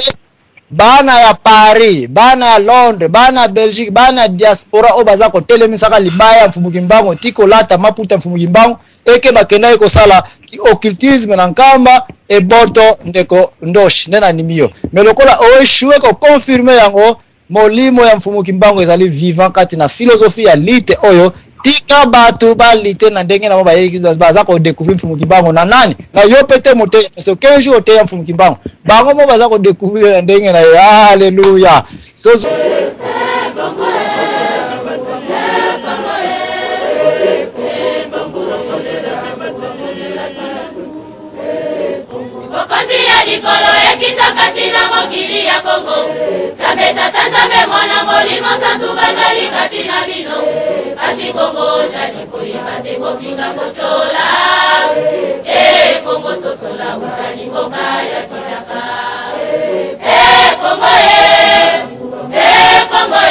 bana ya Paris, bana ya Londres, bana ya Belgique, bana ya diaspora o baza ko telemisaka libaya mfumu kimbango tiko lata maputa mfumu kimbango eke bakenda ko sala ki occultisme na nkamba e boto ndeko ndoshi nena nimio melokola o eshue ko confirmer yango molimo ya mfumu kimbango ezali vivant kati na philosophie ya lite oyo tika batu balite na ndenge na baye baza ko découvrir mfumu kimbango na nani na yo pete mote parce que 15 jours te ya mfumu kimbango bango mo baza ko découvrir na ndenge na haleluya likolo ekitakati na mokili ya Kongo Nzambe tata Nzambe mwana molimo santu bazali kati na bino kasi Kongo jali koyeba te kofinga kochola Kongo sosola ujali mboka ya Kinshasa Kongo Kongo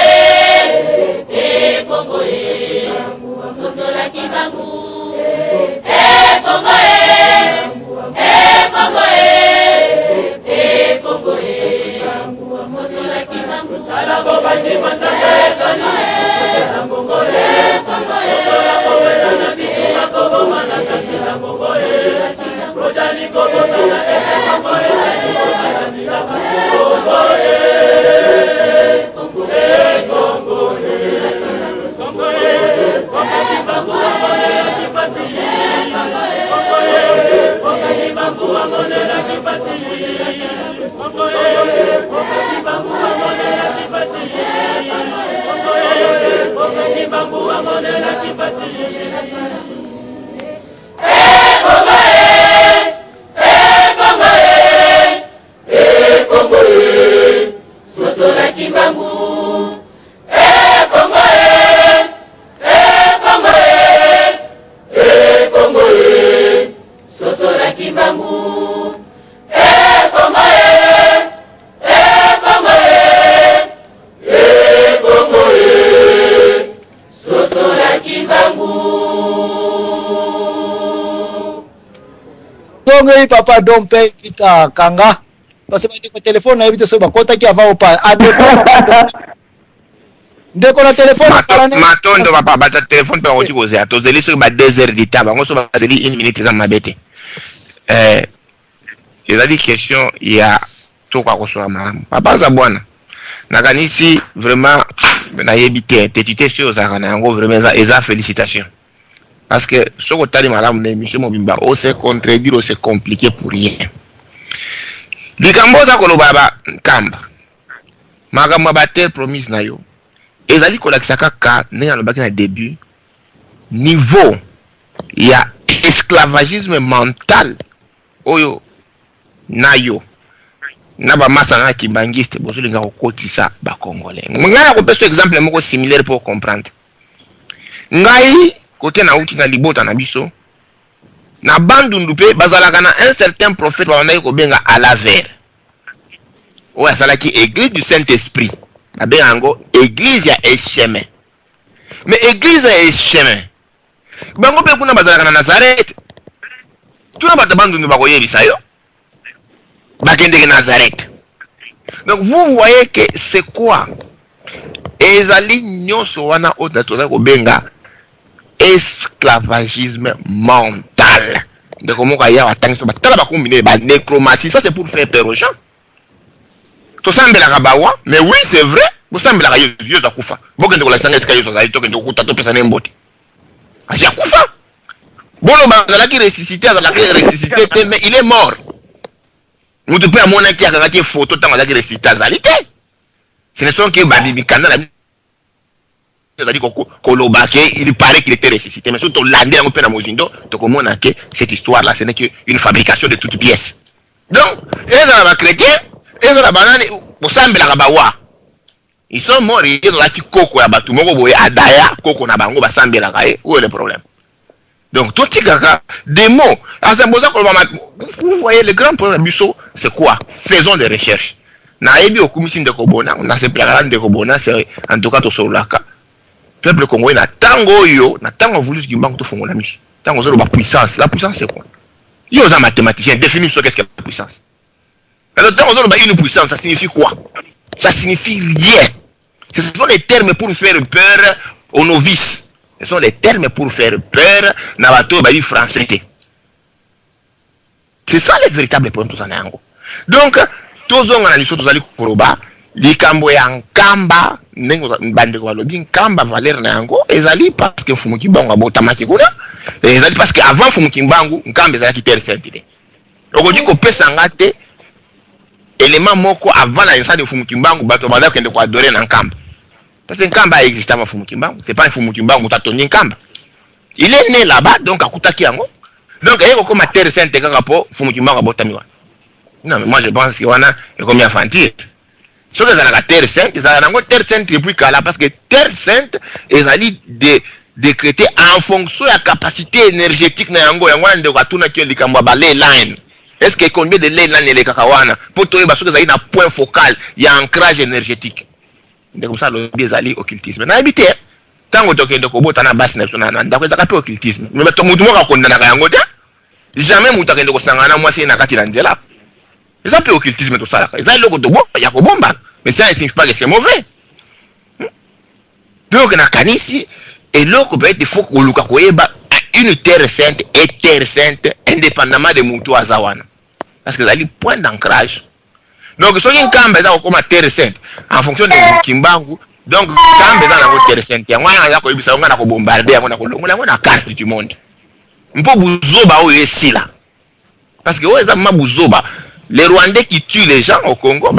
Kongo sosola Kimbangu Kongo Kongo ngai papa dompe vita kanga parce que ndeko téléphone na yebite so bakota ki avant pas a ndeko na téléphone matondo papa bata téléphone pa ngoti koze atozeli so ba 2 heures de temps bango so bazeli 1 minute za mabete ezali question ya toka kosoa malamu papa za bwana nakanisi vraiment na yebite tetite sur za kana yango vraiment eza félicitations parce que ce que tali malamu na émission mobimba o se contredire o se compliquer pour rien likambo za kolobaba kamba makambo ba terre promise na yo ezali kolakisa kaka ndenge alobaki na début niveau ya esclavagisme mental oyo nayo na ba masana kimbangiste bozolinga kokotisa ba congolais ngana ko peso exemple moko similaire pour comprendre ngai côté na uti na libota na biso na bandundu pe bazalaka na un certain prophète ba ko benga Alaver o asalaki église du Saint-Esprit na bengo église ya Echeme mais église ya Echeme bango pe kuna bazalaka na Nazareth tuna batabandundu ba koyebisa yo bakende Nazareth. Donc vous voyez que c'est quoi ezali nyoso wana otatoza ko benga esclavagisme mental. De comment kaya watangiso batala ba combiner ba nécromancie, ça c'est pour faire peur aux gens. To sambela kabawa, mais oui, c'est vrai. Bo sambela yo za kufa. Bokende ko la sanga eska yo za ito kende ko tato pesa nembote. Aja kufa. Bolo bazala ki ressusciter, azala ki ressusciter, mais il est mort. Nous te pouvons montrer qu'il y a des photos dans la récitazalité. Ce ne sont que Babibi Kanda, il paraît qu'il était ressuscité. Mais surtout, l'année un peu dans Mozindo, donc on a que cette histoire-là, ce n'est qu'une fabrication de toutes pièces. Donc, les chrétiens, les banane, ils sont morts, ils ont dit Koko, Adaya, Koko, Nabango, Basambela, où est le problème? Donc, tout ce caca, des mots. Vous voyez, le grand problème du saut, c'est quoi? Faisons des recherches. Na ebi okumisin de Kobona, on a ces plans de Kobona, c'est en tout cas au Solaka. Peuple congolais, na tango yo, na tango voulu qui manque de fond la mise. Tango zéro la puissance. La puissance c'est quoi? Yo un mathématicien définit ce qu'est-ce que la puissance. Alors tango zéro une puissance, ça signifie quoi? Ça signifie rien. Ce sont les termes pour faire peur aux novices. Ce sont les termes pour faire peur na bateau babi français. C'est ça le véritable problème tous en ango. Donc tous on analyse tous ali koroba likambo ya nkamba nengo bande ko lobi nkamba valeur na yango ezali parce que fumu kibango abotamaki kuna ezali parce que avant fumu kimbangu nkamba ezali terre sainte. Okodi ko pesa ngate élément moko avant la naissance de fumu kimbangu bato bala kende ko adorer na nkamba. Parce que nkamba existe avant fumu kimbangu, c'est pas un fumu kimbangu tatoni nkamba. Il est né là-bas donc akutaki yango. Donc, il y a comme terre sainte qui rapport Fumukimba Botamiwa. Non, mais moi je pense qu'il y a comme un fantier. Ce que c'est la terre sainte, c'est la terre sainte depuis là parce que terre sainte est allée décréter en fonction de la capacité énergétique na yango de watuna qui est les line. Est-ce que combien de ley line les kakawana pour toi parce que ça a un point focal, il y a un ancrage énergétique. C'est comme ça le biais occultisme. Na habité tango tokende kobota na basi na sona ndako ezaka pe occultisme mais bato mutu moko akondana ka yango te jamais mutu akende kosangana mwasi na kati na nzela eza pe occultisme to sala eza loko to bo ya kobomba mais ça ne signifie pas que c'est mauvais. Donc na kanisi et loko peut être faut koluka koyeba une terre sainte et terre sainte indépendamment de mutu azawana parce que ça li point d'ancrage. Donc so yin kamba za ko ma terre sainte en fonction de kimbangu. Donc, quand on est intéressant, on a bombardé, on a la carte du monde. On peut bouzoba parce que les Rwandais qui tuent les gens au Congo,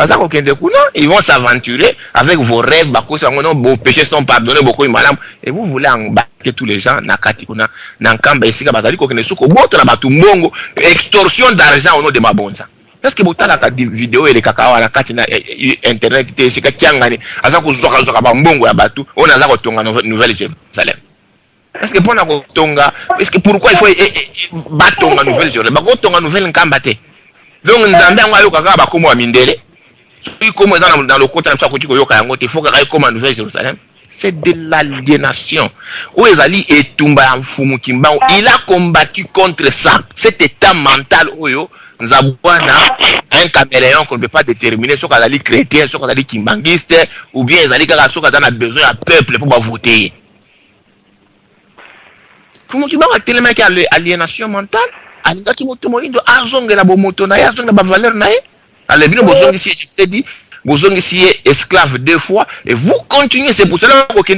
ils vont s'aventurer avec vos rêves, vos péchés sont pardonnés, et vous voulez embarquer tous les gens extorsion d'argent au nom de ma bonza. Parce que botala ka vidéo et les cacao na kati na internet te sika kiangani aza ko zoka ba mbongo ya batu on aza ko tonga nouvelle Jérusalem. Parce que pona ko tonga parce que pourquoi il faut batonga nouvelle Jérusalem ba ko tonga nouvelle nkambate. Donc nzambe ngwa kaka ba komo mindele. Soki komo dans le côté na ko yoka yango te faut ka komo nouvelle Jérusalem. c'est de l'aliénation. Oezali etumba mfumu kimbangu, il a combattu contre ça. Cet état mental oyo Nzabwana, un caméléon qu'on ne peut pas déterminer soit qu'il est chrétien, soit qu'il est kimbanguiste, ou bien il a besoin d'un peuple pour voter. Comment tu vas tellement qu'il y a l'aliénation mentale? Alinga ki moto moindo azonge na bomoto na azonge na ba valeur na ye. Alors bino bozongi si je t'ai dit, bozongi si esclave 2 fois et vous continuez, c'est pour cela que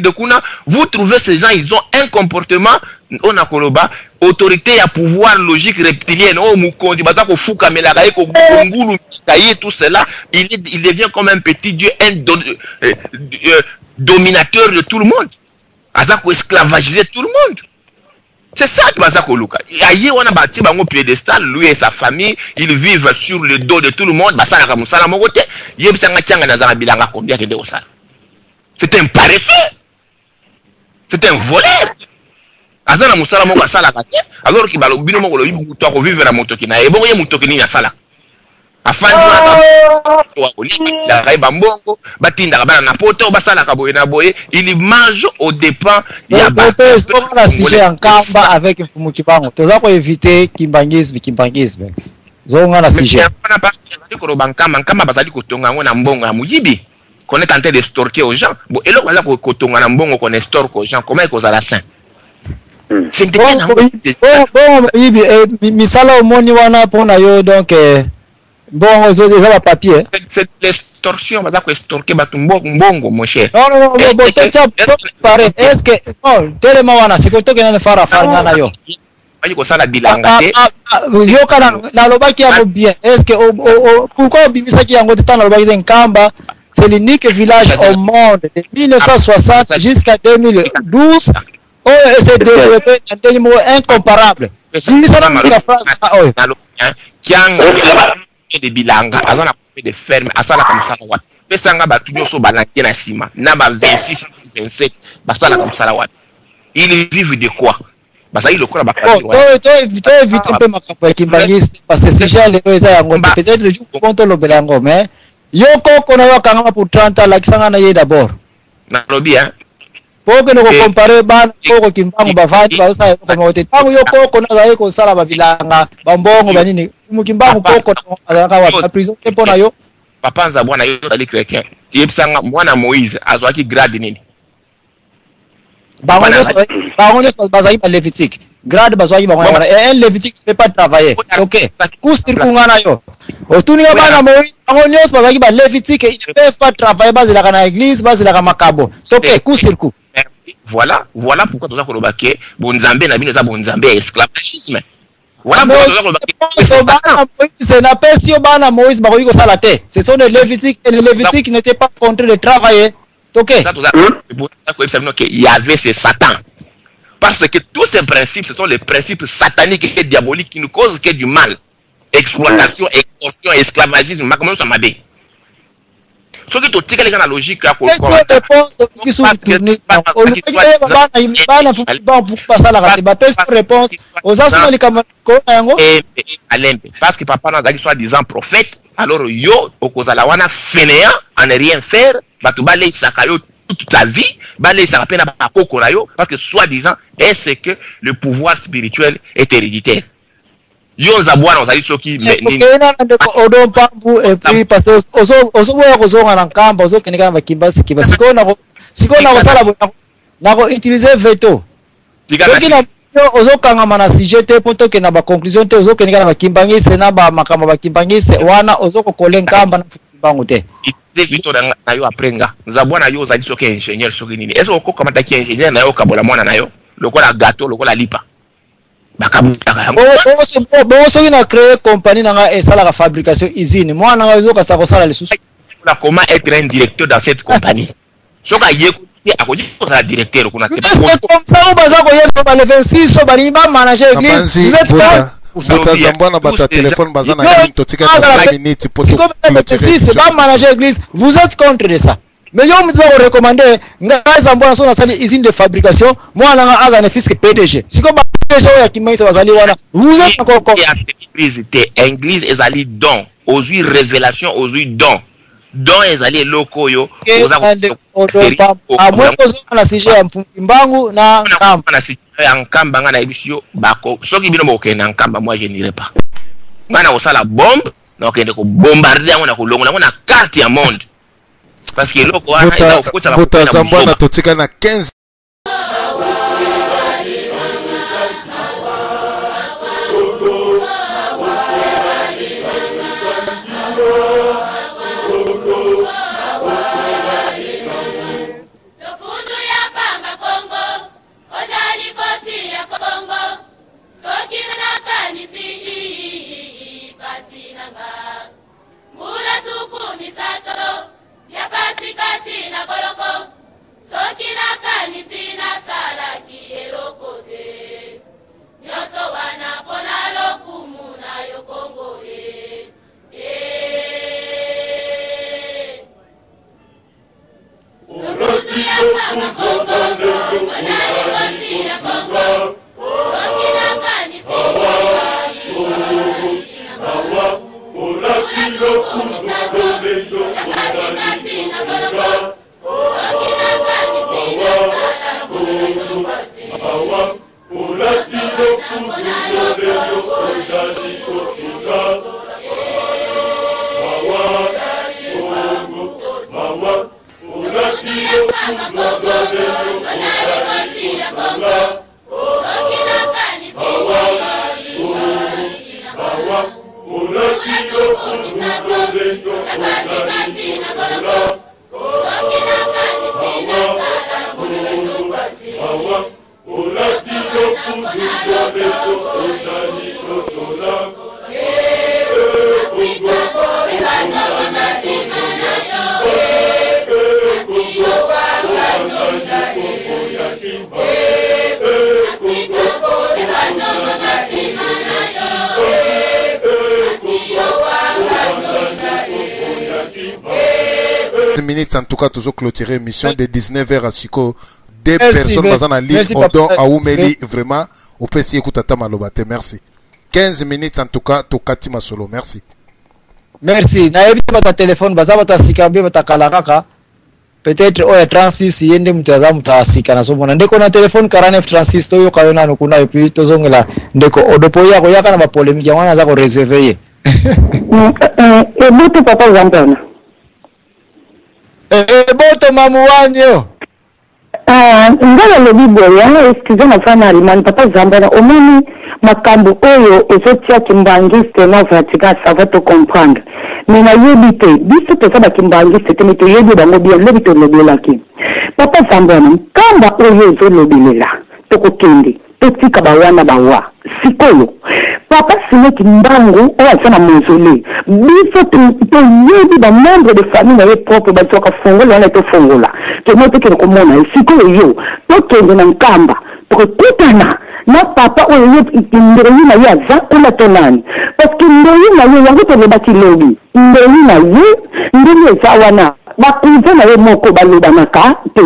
vous trouvez ces gens, ils ont un comportement on a koloba autorité à pouvoir logique reptilienne. Oh mukondi bata ko fuka melaka ko ngulu taillé tout cela, il devient comme un petit dieu, un dominateur de tout le monde. Azako esclavagiser tout le monde. C'est ça qui va ça koluka. Aïe on a bâti bango piédestal, lui et sa famille, ils vivent sur le dos de tout le monde. Basa na kamusala mokote, yebisanga tianga na zana bilanga combien que de osala. C'est un paresseux. C'est un voleur. Azana musala moko asala kate, alors ki balo bino moko lo yibu to ko vivre na motoki na ebongo ye motoki ni asala. Afandi na to ko la raiba mbongo, batinda bana na poto basala ka boye na boye, il mange au dépens ya ba. On sujet en kamba avec mfumu kibango. Toza ko éviter kimbangisme. Zonga na sujet. On a pas ko bankama kama bazali ko tonga ngo na mbongo ya muyibi. Qu'on est tenté de storker aux gens. Bon, et là on a ko tonga na mbongo qu'on storke aux gens, comment ko za la saint. C'est misala omoni wana pona yo donc bon aux autres papier. C'est l'extorsion, va ko extorquer mbongo mon cher. Non est-ce que non tellement wana sikoto ke na fara ngana yo. Ayi ko sala bilanga te. Yo kana na lobaki ya bien. Est-ce que pourquoi bimisaki yango te tana lobaki nkamba? C'est l'unique village au monde de 1960 jusqu'à 2012. Oh, c'est développé un niveau incomparable. De bilanga, azana de ferme, asala comme ça wat. Pesanga batunyo so balanke na sima, na ba 26 27, basala comme ça wat. Ils vivent de quoi? Basa il lokora ba famille. Évite un peu makapo kimbangiste parce que si j'ai les deux yango peut-être le jour contre le belango mais yoko kona yo kanga pour 30 ans la kisanga na ye d'abord. Na lobi hein. Pour que nous comparer ban koko kimbango bavandi basa ko ngote tangu yoko kona za ko sala ba bilanga bambongo banini mukimbango koko azaka wa prison tempo na yo papa Nzabwana yo ali chrétien yebisanga mwana Moïse azwaki grade nini bango bazaki ba Lévitique grade bazwaki bango wana et un Lévitique ne peut pas travailler. OK kusirkungana yo otuni bana Moïse bango nyos bazaki ba Lévitique ils ne peuvent pas travailler bazila kana église bazila kana makabo. OK kusirku voilà pourquoi toza ko lobake bonzambe na bino za bonzambe esclavagisme. Voilà c'est la personne bana Moïse bakoki ko sala te. Ce sont les Lévitiques et les Lévitiques n'étaient pas contraints de travailler. OK. Il y avait ces Satan. Parce que tous ces principes, ce sont les principes sataniques et diaboliques qui nous causent que du mal. Exploitation, extorsion, esclavagisme, comment ça m'a dit. Ce qui est tout la logique à parce que papa n'a pas soi-disant prophète, alors yo okozalawana fainéant à ne rien faire, batubale sakayo toute la vie, balé ça rappelle à koko rayo parce que soi-disant est-ce que le pouvoir spirituel est héréditaire. Yo Nzabwana ozali soki odon pambu et puis parce que ozo na nkamba ozo kenika na kimbasi sikona ko sala na ko utiliser veto ozo kanga mana sujet te poto ke na ba conclusion te ozo kenika na kimbangise na ba makamba ba kimbangise wana ozo ko kolenkamba na bango te itse veto na yo aprenga Nzabwana yo ozali soki ingénieur soki nini est-ce ko kamata ki ingénieur na yo kabola mwana na yo lokola gâteau lokola lipa soki na créer compagnie nanga esala la fabrication usine moi nanga ezoka sa kosala lisusu comment être un directeur dans cette compagnie soka yekuti akoji kosala directeur kuna te comme ça on baza koyeba ba le 26 so bani ba manager église vous êtes pas Zambwana bata téléphone baza na totika 5 minutes pour ba manager église vous êtes contre de ça. Mais yo mzo recommander ngai Zambwana so na sali usine de fabrication moi nanga aza na fils PDG siko ba PDG ya kimaisa bazali wana vous êtes encore entreprise te église ezali don aux révélation aux don donc ezali loko yo amweko zonga na sujet ya mfumimbangu na nkamba na sujet ya nkamba nga na ebisio bako soki bino bokenda nkamba moi je n'irai pas ngana osala bombe na okende ko bombarder yango na kolongola yango na carte ya monde parce que loko wana eza okota ba Botazambwana totika na 15 minutes en tout cas toujours clôturer émission de 19h à Siko des personnes basant en ligne Odon Aoumeli vraiment au PC écoute à Tamalobate merci 15 minutes en tout cas Tokati Masolo merci na yebi bata téléphone baza bata sikabe bata kalakaka peut-être oya 36 yende mutaza mutasika na somona ndeko na téléphone 49 36 to yoka na nukuna et puis tozongela ndeko odopo yako yaka na ba polémique wana za ko réserver et boto papa Zambana boto mamuwanyo ngala lobi boya excusez na fana alimani papa Zambana omoni makambo oyo ezotia kimbangiste na vatika ça va te comprendre mais na yebite biso to saba kimbangiste te mito yebi bango bien lobi to lobelaki papa Zambana kamba oyo ezolobelela to kokende to tika bawana bawa sikoyo papa sine kimbangu oya sana mozole biso to yebi ba membre de famille na ye propre ba toka fongola na to fongola to moto ke ko mona sikoyo yo to kende na nkamba to kutana na papa oyo ndoi na ya za kuna tonani parce que ndoi na ye yango to lebaki lobi ndoi na ye ndoi za wana bakuza na ye moko baloba naka te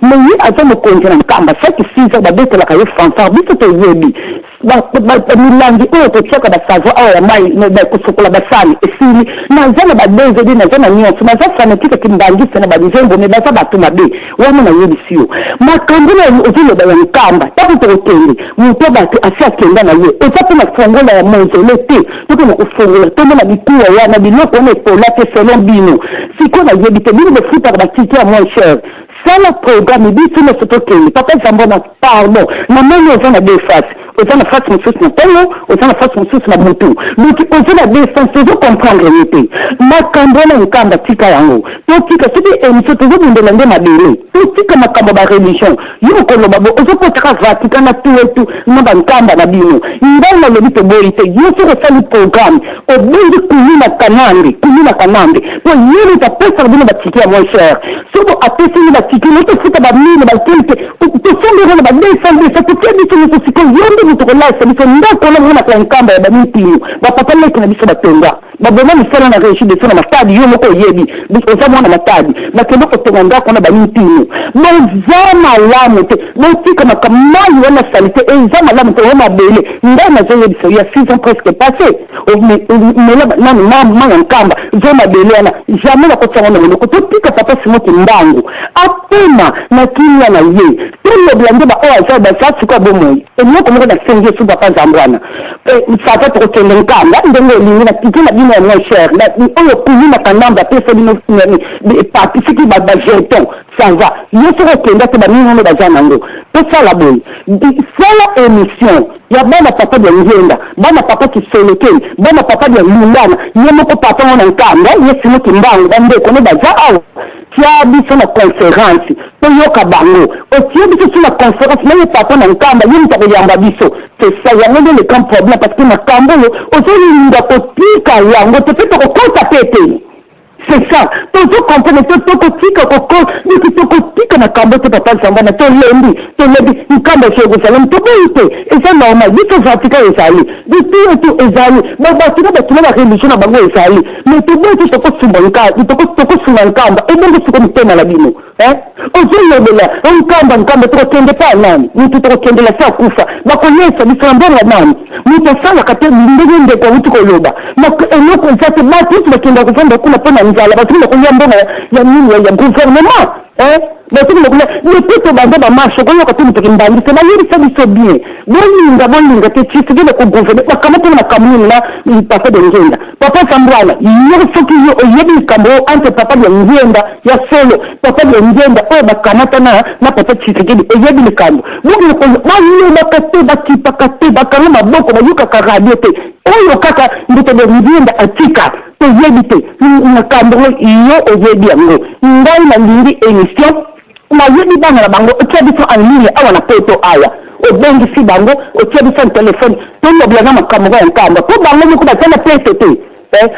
mais ye aza mokonzi na nkamba saki siza babetelaka ye fanfare biso to yebi milangi oyo totiaka basavo awa ya mai kosokola basali esili naza na badezedi naza na nyonso naza fanatique kimbangiste na banzembo me baza bato mabe wana nayebisi yo makambo na ozoloba ya nkamba ntango tokokende moto bato asi akenda na ye eza mpe na fongola ya monzole te tokona kofongola tomona bikuwa wana biloko wana epola te selon bino sikoyo nayebi te bino bofutaka batike ya moins cher sala programme biso nyonso tokende papa Zambona pardon na moni oza na deux faces oza na face mosusu na tolo oza na face mosusu na motu donc oza na défense ozo comprendre ye te makambo na nkamba tika yango totika soki émission tozobundela nde mabele totika makambo ba religion yo koloba bo ozopotaka Vatican na tuetu na bankamba na bino ndai na lobi toboyi te yo soki osali programme obendi kumina kanambe po yeli tapesaka bino batike ya moins cher soko apesini batike notofuta bamine bakelke tosondera na badesandesa tokia biso nyonso sikoyo yonde motokolasa biso ndako na mona kwa nkamba ya bamipino bapapa leki na biso batonga baboma misala na réussite de son matadi yo moko yebi oza mwana matadi bakende kotonga ndako na bamitino boza malamu te botika makamai wana salite eza malamu te wana bele ngai nazoyebisa ya 6 ans presque passé mela nani mama nkamba zoma bele wana jamais nakotianga na moloko totika papa simoki mbangu apema na kinya na ye tolo blande ba oya za basa sika bomoi eloko moko na sengi su papa zambwana sasa tokende nkamba ndenge lingi na tikina bino ya cher na oyo kuni na kanamba pesa bino participe ba jeton ça va yo soko kenda te ba mino ba zanango to sala boy sala émission ya bana papa de ngenda bana papa kisoleke bana papa de lulana yemoko papa wana nkamba yesimo kimbangu bande kono baza awo tia biso na conférence to yoka bango o tia biso na conférence na papa na nkamba yimta ko yamba biso c'est ça ya ngende le camp problème parce que na kambo ozolinga kotika yango te pe ko kota pete. C'est ça. Tout comprendre tout kotika koko ni kotika na kambo te papa samba na to lendi nkamba chez Jerusalem to koite et ça normal biso vatika ezali biso ezali baba tuna ba religion na bango ezali mais to biso to kosubanka to kosubanka et donc c'est comme tena la bino ozolobela nkamba to kende pa nani ni to kende la sa kufa bakonyesa biso mbonga nani ni to sala kate ndenge kwa mtu koloba na enoko nzate batu bakenda kufanda kuna pona nzala batu bakonyamba mbonga ya nini ya gouvernement batu bakuna ni to bande ba marche ko yoka tumi tokimbandi c'est la yiri ça biso bien bolinga te tsitile ko gouvernement bakamata na kamuni na papa de ngenda papa sambwana yo soki yo yebi kambo ante papa de ngenda ya solo papa de ngenda o bakamata na papa tsitile yebi likambo mungu ko mani bakate bakipakate bakana maboko bayuka ka radio te oyo kaka ndito de ngenda atika to yebi te na kambo yo oyebi yango ngai na ndiri émission ma yebi bana bango otiabiso en ligne awana poto aya obengi si bango otiabiso téléphone to loblana makambo ya nkamba ko bango ko batana PTT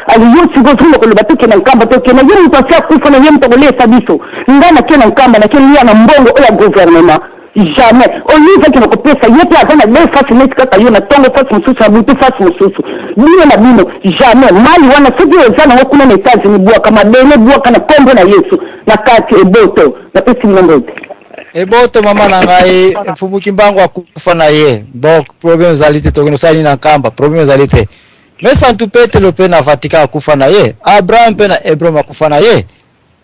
ali yo sigo tulo ko lobatuke na nkamba to kena yo mutafia kufa na yemto ko lesa biso ngana kena nkamba na kenya na mbongo ya gouvernement jamais olive qui ko pesa yepi azana deux face net kaka yo na tongo face mususu abutu face mususu bino na bino jamais mali wana sidi ezana ngokuna na États-Unis bua kama dene bua kana kombo na Yesu na kati eboto na pesi mnongote eboto mama na ngai mfumuki mbangu akufa na ye bon problème zalite tokino sani na kamba problème zalite mais santu pete le pena Vatican akufa na ye Abraham pena Abraham akufa na ye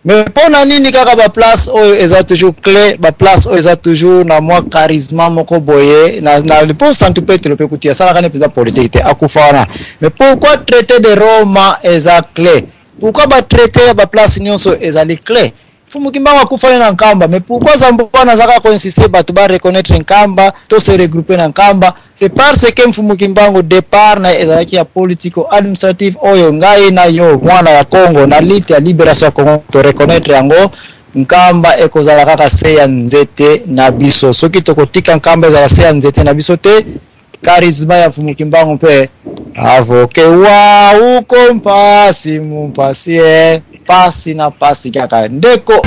mais pona nini kaka ba place oyo eza toujours clé ba place oyo eza toujours na moi charisme moko boye na le pont santu pete le pekutia sala kana pesa politique akufa wana mais pourquoi traiter de Roma eza clé pourquoi ba traiter ba place nyonso eza les clés Fumukimbangu akufa na nkamba mais pourquoi Zambwana zaka ko insister batu ba reconnaître nkamba to se regrouper na nkamba c'est parce que Mfumukimbangu départ na ezalaki ya politico administrative oyo ngai na yo mwana ya Congo na lite ya libération ya Congo to reconnaître yango nkamba ekozala kaka se ya nzete na biso soki tokotika nkamba ezala se ya nzete na biso te charisme ya Mfumukimbangu pe avoke wa uko mpasi mumpasie pasi na pasi kaka ndeko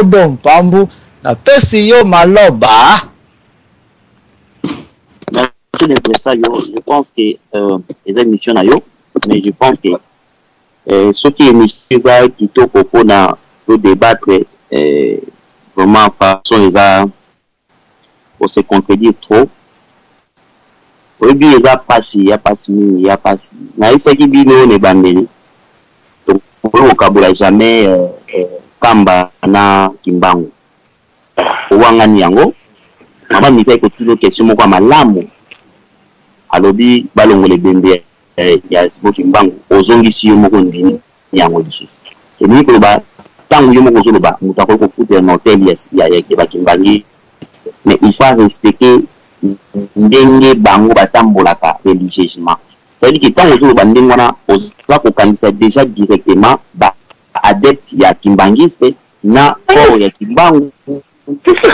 Odo Mpambu na pesi yo maloba. Merci de ça, je pense que les émissions yo, mais je pense que ce qui est mis qui to propos na pour débattre vraiment façon les a pour se contredire trop. Oui, il y a passé, il y a passé. Na il qui bino ne bandeli. Donc pour le vocabulaire jamais kamba na kimbangu. Wanga nyango. Mama misai ko tulo question mo kwa malamu. Alobi balongo le bembe ya sibo kimbangu ozongi siyo moko ndini yango lisusu. Et ni ko ba tangu yo moko zoloba mutako ko futer na hotel ya ba kimbangi. Mais il faut respecter ndenge bango batambolaka religieusement. Ça veut dire que tant que bandenge wana oza ko kanisa déjà directement ba adepte ya kimbangiste na o ya kimbangu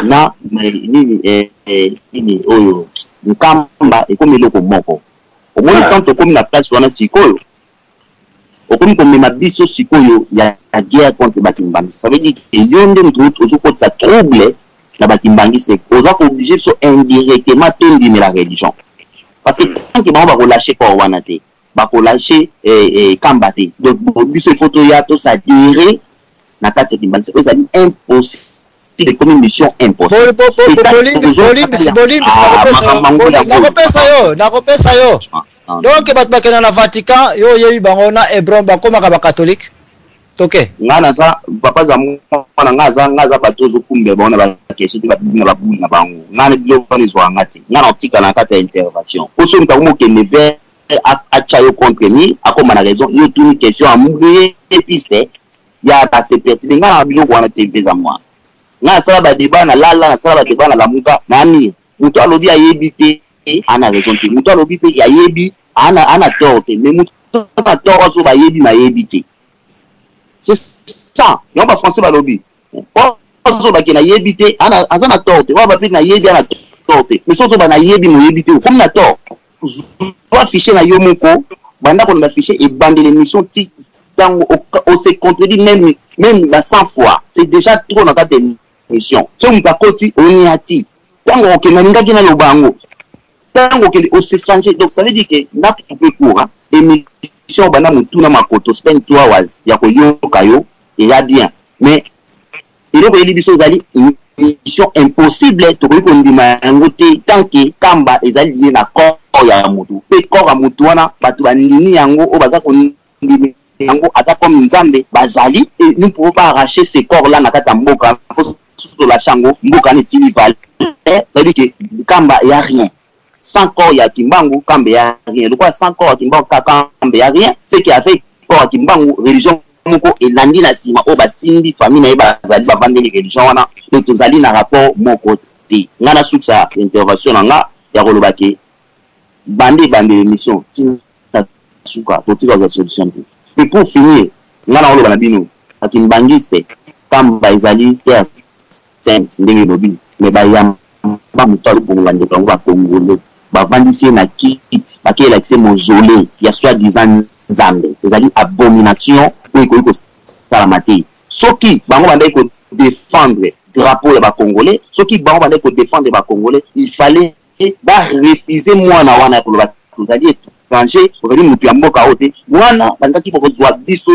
na nini oyo nkamba ekomi loko moko. Omoni tanto komi na place wana sikoyo okomi komema biso sikoyo ya guerre contre bakimbangiste. Ça veut dire que yonde mtu ozokotsa trouble la bakimbangi c'est oza obligé so indirectement tondi la religion parce que tant que ba relâcher quoi wana te ba relâcher kambate donc biso photo ya to ça dirait na kati kimbangi c'est impossible de comme une mission impossible nakopesa yo donc bat bakena na Vatican yo yebi bango na Hebron bakoma ka catholique. Okay. Ngana za papa za mwana ngaza batozo kumbe bona ba question ba bina ba buna bango ngana bilo koni zwa ngati ngana otika na kata intervention oso mtakumo ke ne ver acha yo contre ni akoma na raison yo tuni question amugé piste ya ba se pertibe ngana bilo kwana TV za mwa ngana sala ba débat na lala na sala ba débat na lamuka nani muto alobi ayebite ana raison te muto alobi pe ayebi ana torte mais muto na tort so ba yebi na yebite. C'est ça. Yon ba français ba lobby. Ozo ba kena yebite ana azana torte. Wa ba pe na yebi ana torte. Mais sozo ba na yebi mo yebite comme na tort. Wa afficher na yo moko, banda ko na afficher et bande l'émission ti tango on se contredit même ba 100 fois. C'est déjà trop dans ta émission. So mtakoti oniati. Tango okena ngaki na lobango. Tango ke o se changer. Donc ça veut dire que na couper court émission bana mutu na makoto spend 2 hours ya ko yoka yo et ya bien mais il esteli biso zali mission impossible to ko ndima ngote tanki kamba ezali lié na corps ya mutu pe corps ya mutu wana batu bandini yango o baza ko ndimi yango aza comme nzambe bazali et nous pouvons pas arracher ces corps là na kata mboka surtout la chango mboka ni silival ça dit que kamba y a rien. Sans corps ya kimbangu kambe ya rien. De quoi sans corps kimbangu kambe ya rien, c'est qui a fait corps kimbangu religion moko elandi na sima o basindi famille na ba zali ba vendre religion wana donc tozali na rapport moko te ngana suksa intervention nga ya kolobaki bande émission tina suka to tika solution. Et pour finir ngana oloba na bino akimbangiste kamba ezali terre sainte ndenge lobi mais ba yam ba mutalo bonga ndeko ba kongole ba vandisi na kit ba ke l'accès mausolée ya soi-disant nzambe ezali abomination oui ko salamate soki bango bandai ko défendre drapeau ya ba congolais soki bango bandai ko défendre ba congolais il fallait ba refuser mwana wana ko ba tozali étranger ozali mutu ya mboka ote mwana bandaki poko zwa biso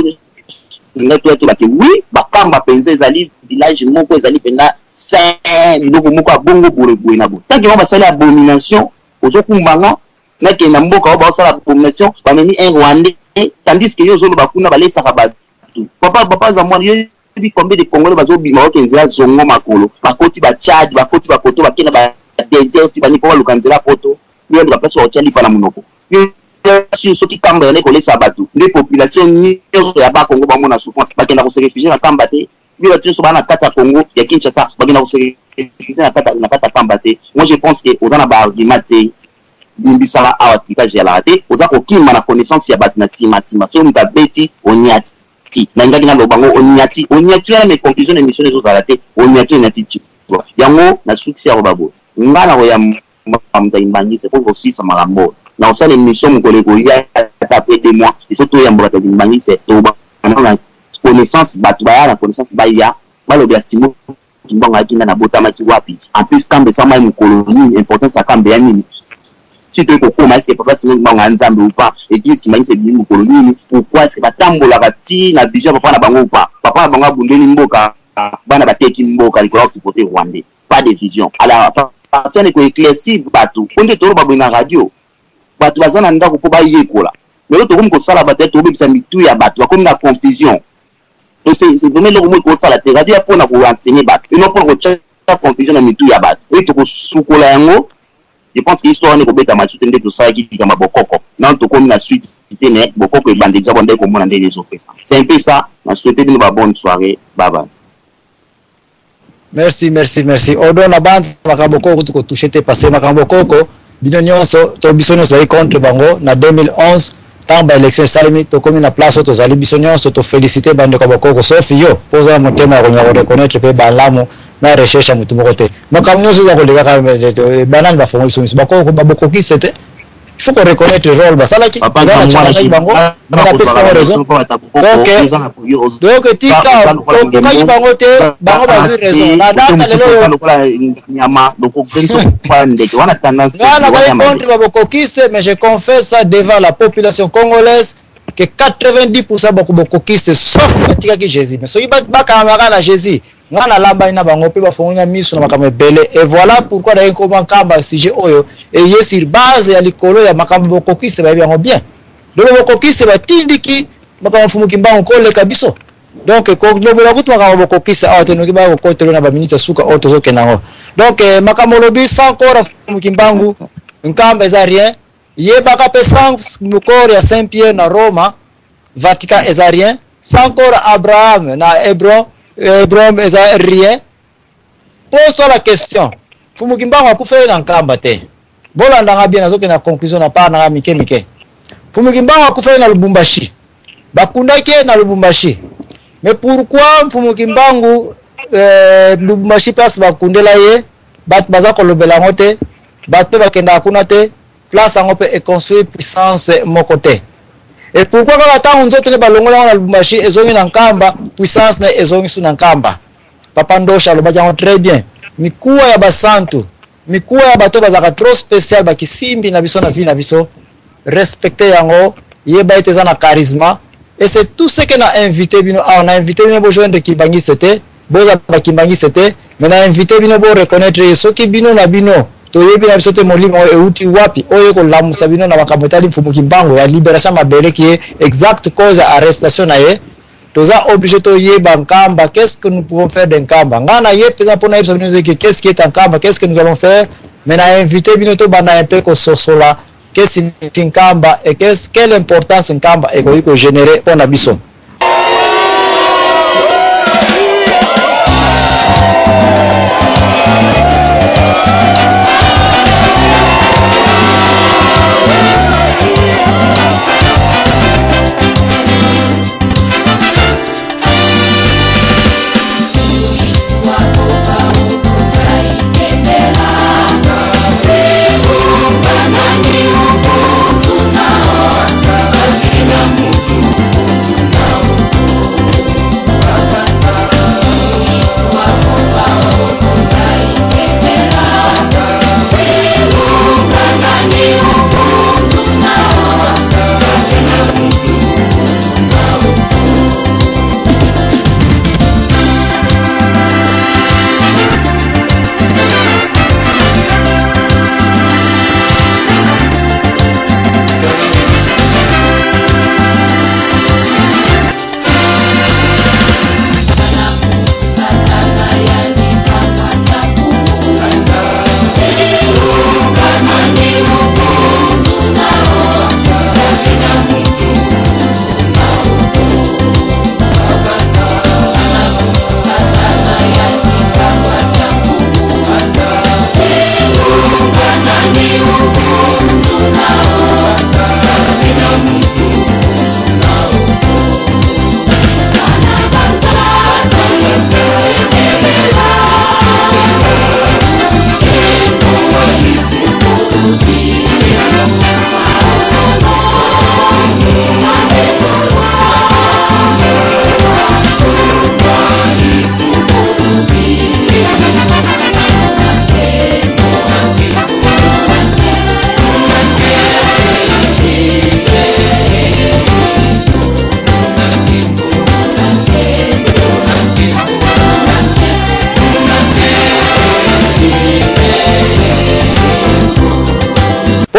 ngato to baki oui bakamba penza ezali village moko ezali penda saint biloko moko abongo boye na bo tanki ba sala abomination ozokumbanga na ke na mboka ba sala abomination ba meni un rwandais tandis que yo zolo bakuna balesaka batu papa za mwana yo bi combien de congolais bazo bima okenza zongo makolo bakoti ba Tchad bakoti ba koto bakena ba desert bani ko lukanzela poto yo ba pesa o tchali pa na munoko sur ce qui kamba ne kolesa batu les populations ni ya ba Congo ba mona souffrance bakenda ko se réfugier na kamba te bi ba tso bana kata Congo ya Kinshasa bakenda ko se réfugier na kata kamba te. Moi je pense que ozana ba argument te bimbisala awa tikage ya la te oza ko kima na connaissance ya batu na sima so mutabeti oniati na ngaki na lobango oniati na mes conclusions émission les autres te oniati yango na succès ya babo ngana ko ya mtaimbangi c'est pour aussi ça marambo na osala émission mukoleko ya tapé 2 mois il faut to ya mbata kimbangi c'est to ba na connaissance batu ba na connaissance ba ya balobi ya Simon Kimbangu akinda na botamaki wapi en plus kambe sama une colonie importance ya kambe ya nini si tu kokoma est-ce que papa Simon Kimbangu anzambe ou pas église qui m'a dit c'est une colonie pourquoi est-ce que batambola bati na vision papa na bango ou pas papa na bango bundeli mboka bana bateki mboka likolo supporter rwandais pas de vision alors partir ne ko éclaircir bato onde toro babona radio bato bazana ndako ko bayekola mais l'autre comme ko sala bato to bebisa mitu ya bato comme na confusion. Et c'est vraiment le moment où ça la radio pour nous enseigner bat et non pour que la confusion dans mitu ya bat et to sukola yango je pense que l'histoire ne ko beta ma soutenir tout ça qui kama bokoko non to comme la suite cité ne bokoko e bande déjà bonde ko mona ndé autres ça c'est un peu ça na souhaiter une bonne soirée bye bye. Merci odo na bande makabokoko tuko toucher passé makabokoko bino nyonso to bisono za contre bango na 2011 tamba élection salimi to komi na place to zali bisonyo so to féliciter bande ko bokoko sauf yo poza motema ko nyako reconnaître pe balamu na recherche mutu mokote makamnyo so ko lega ka banane ba fongo so bako baboko ki c'était il faut qu'on reconnaître le rôle basalaki bango na pesa raison donc tika ko kaji bango te bango ba raison na data lelo nyama donc gento pande wana tendance contre baboko ki mais je confesse ça devant la population congolaise que 90% bako ki sauf tika ki Jésus mais so ba kamera na Jésus ngana lamba ina bango pe bafonga miso na makambo ebele et voilà pourquoi d'ailleurs comment kamba sujet oyo et ye sur base ya likolo ya makambo bokokise ba yango bien donc bokokise batindiki makambo Fumu Kimbangu ko le kabiso donc ko lobola kutu makambo bokokise awa tenoki ba ko telo na ba minute suka auto zo kenango donc makambo lobi sans corps Fumu Kimbangu nkamba za rien ye baka pe sans corps ya Saint Pierre na Roma Vatican eza rien sans corps Abraham na Hebron eza rien. Pose-toi la question. Fumu Kimbangu akufeli na nkamba te. Bola ndanga bien azoke na conclusion na pa na mike. Fumu Kimbangu akufeli na Lubumbashi. Bakundake na Lubumbashi. Mais pourquoi Fumu Kimbangu Lubumbashi place bakundela ye bat bazako lobela ngote bat pe bakenda akuna te place ngope e construire puissance mokote. Et pourquoi quand attend nzoto ne balongola na Lubumbashi ezongi na nkamba puissance na ezongi su na nkamba papa ndosha lo bajango très bien mikuwa ya basantu mikuwa ya bato bazaka trop spécial bakisimbi na biso na vie na biso respecter yango yeba eteza na charisme et c'est tout ce que na invité bino on a invité bino bo joindre Kimbangu c'était boza bakimbangi c'était mais na invité bino bo reconnaître soki bino na bino toyebi na biso te molimo euti wapi oyo ko lamusa bino na makamotali Fumu Kimbangu ya libération mabele qui est exacte cause arrestation na ye toza obligé to yeba nkamba qu'est-ce que nous pouvons faire d'un nkamba ngana ye pesa pona yeba bino qu'est-ce qui est un nkamba qu'est-ce que nous allons faire mais na invité bino to bana un peu ko sosola qu'est-ce que nkamba et quelle importance nkamba et ko générer pona biso. Tuna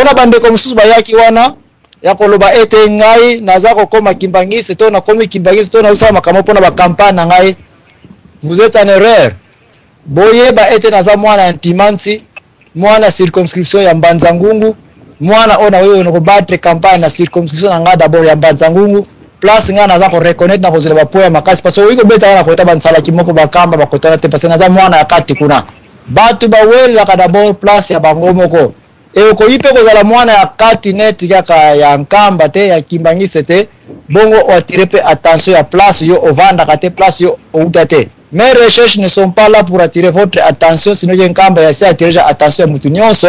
na bandeko mususu bayaki wana ya koloba ete ngai naza kokoma kimbangisi to na komi kimbangisi to na usala makambo pona ba campagne na ngai. Vous êtes en erreur. Boyeba ete naza mwana Ntimansi, mwana circonscription ya Mbanzangungu, mwana ona wewe no battre campagne na circonscription na nga d'abord ya Mbanzangungu, plus nga naza ko reconnaître na kozela bapoya makasi parce que wiko beta na kota bansala kimoko bakamba bakotana te parce que naza mwana ya kati kuna. Batu bawela ka d'abord place ya bangomoko. E ko yipe kozala mwana ya kati net kaka ya nkamba te ya kimbangise te, bongo o attirer pe attention ya place yo ovanda kate place yo outate. Mes recherches ne sont pas là pour attirer votre attention, sinon il y a un camp qui attirer attention à Moutounionso,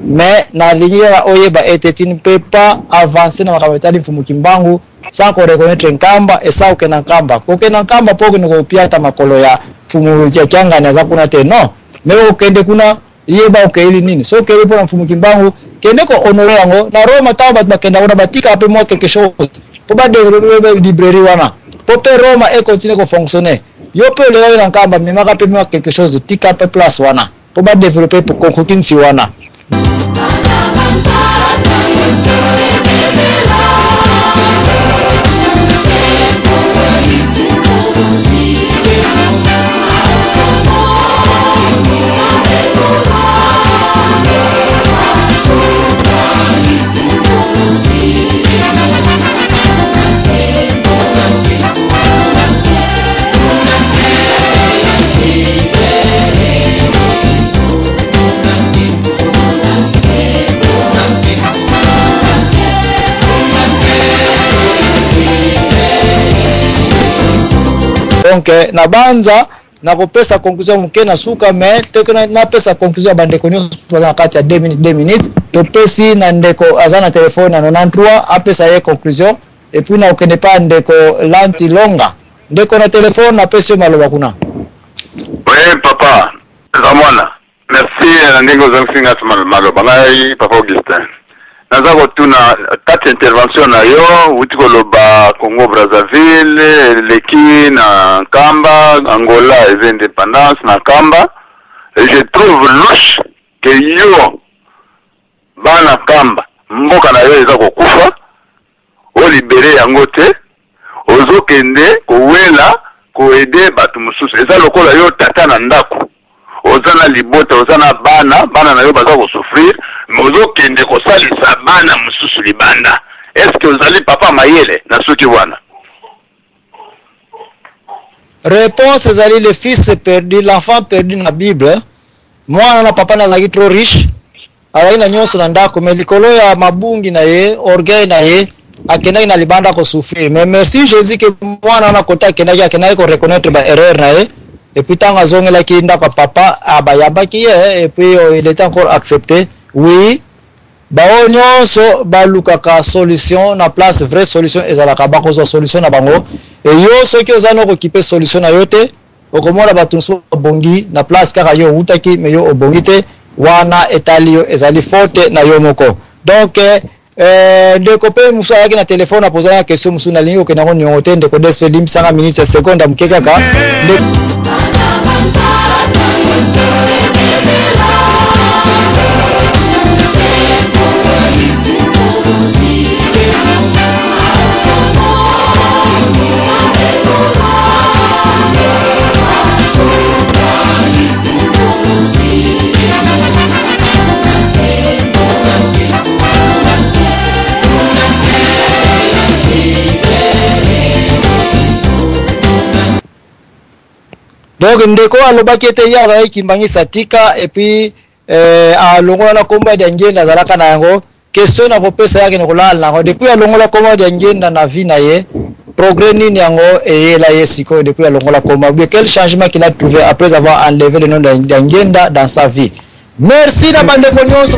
mais na ligne oyeba ete tu ne peux pas avancer dans la capitale Mfumukimbangu sans qu'on reconnaisse un kamba et ça aucun kamba. Aucun kamba pour que nous piata makolo ya Fumukia Kyanga na zakuna te non. Mais okende kuna yeba okeli nini. So okeli pour Mfumukimbangu kende ko honorer yango na Roma tawa bakenda ona batika ape moi quelque chose. Pour pas développer librairie wana. Pour que Roma et continue à fonctionner. Yo peut le dans kamba mais maka pe moi quelque chose de tika pe place wana. Pour pas développer pour concourir si wana. Donc na banza na kopesa conclusion mke na suka mais teko na pesa conclusion bandeko nyo na kati ya 2 minutes to pesi na ndeko azana telefone na 93 apesa ye conclusion et puis na okene pa ndeko lanti longa ndeko na telefone na pesi maloba kuna. Oui papa Ramona merci ndeko zansinga maloba ngai papa Augustin. Naza kotuna tati intervention na yo utiko loba Congo Brazzaville leki na Kamba Angola et indépendance na Kamba et je trouve louche que yo bana Kamba mboka na yo eza kokufa o libéré yango te ozo kende kowela ko aider batu mususu eza lokola yo tata na ndako ozana libota ozana bana na yo baza ko souffrir mozo kende ko salisa bana mususu libanda. Est-ce que vous allez papa mayele na soki wana? Réponse ezali le fils perdu, l'enfant perdu na Bible. Mwana na papa na lagi trop riche. Ala ina nyonso na ndako mais likolo ya mabungi na ye, orgueil na ye, akenda na libanda ko souffrir. Mais merci Jésus que mwana na kota akenda ko reconnaître ba erreur na ye. Et puis tant azongela ki ndako papa abayamba ki ye et puis il est encore accepté. Oui, bao nyonso balukaka solution na place vraie solution ezalaka bakozo solution na bango et yo soki ozana ko kipe solution na yote okomona batunso bongi na place kaka yo utaki mais yo obongi te wana etali yo ezali forte na yo moko. Donc ndeko pe muso yaki na telefone na poser la question muso na lingo ke na ko nyongote ndeko desfedim 5 minutes seconde mukekaka donc ndeko alobaki ete ya azalaki kimbangisa tika et puis alongola na komba ya ngenda azalaka na yango question na kopesa yake na kolala nango depuis alongola komba ya ngenda na vie na ye progrès nini yango eyela ye siko depuis alongola komba quel changement qu'il a trouvé après avoir enlevé le nom de ngenda dans sa vie. Merci na bandeko nyonso.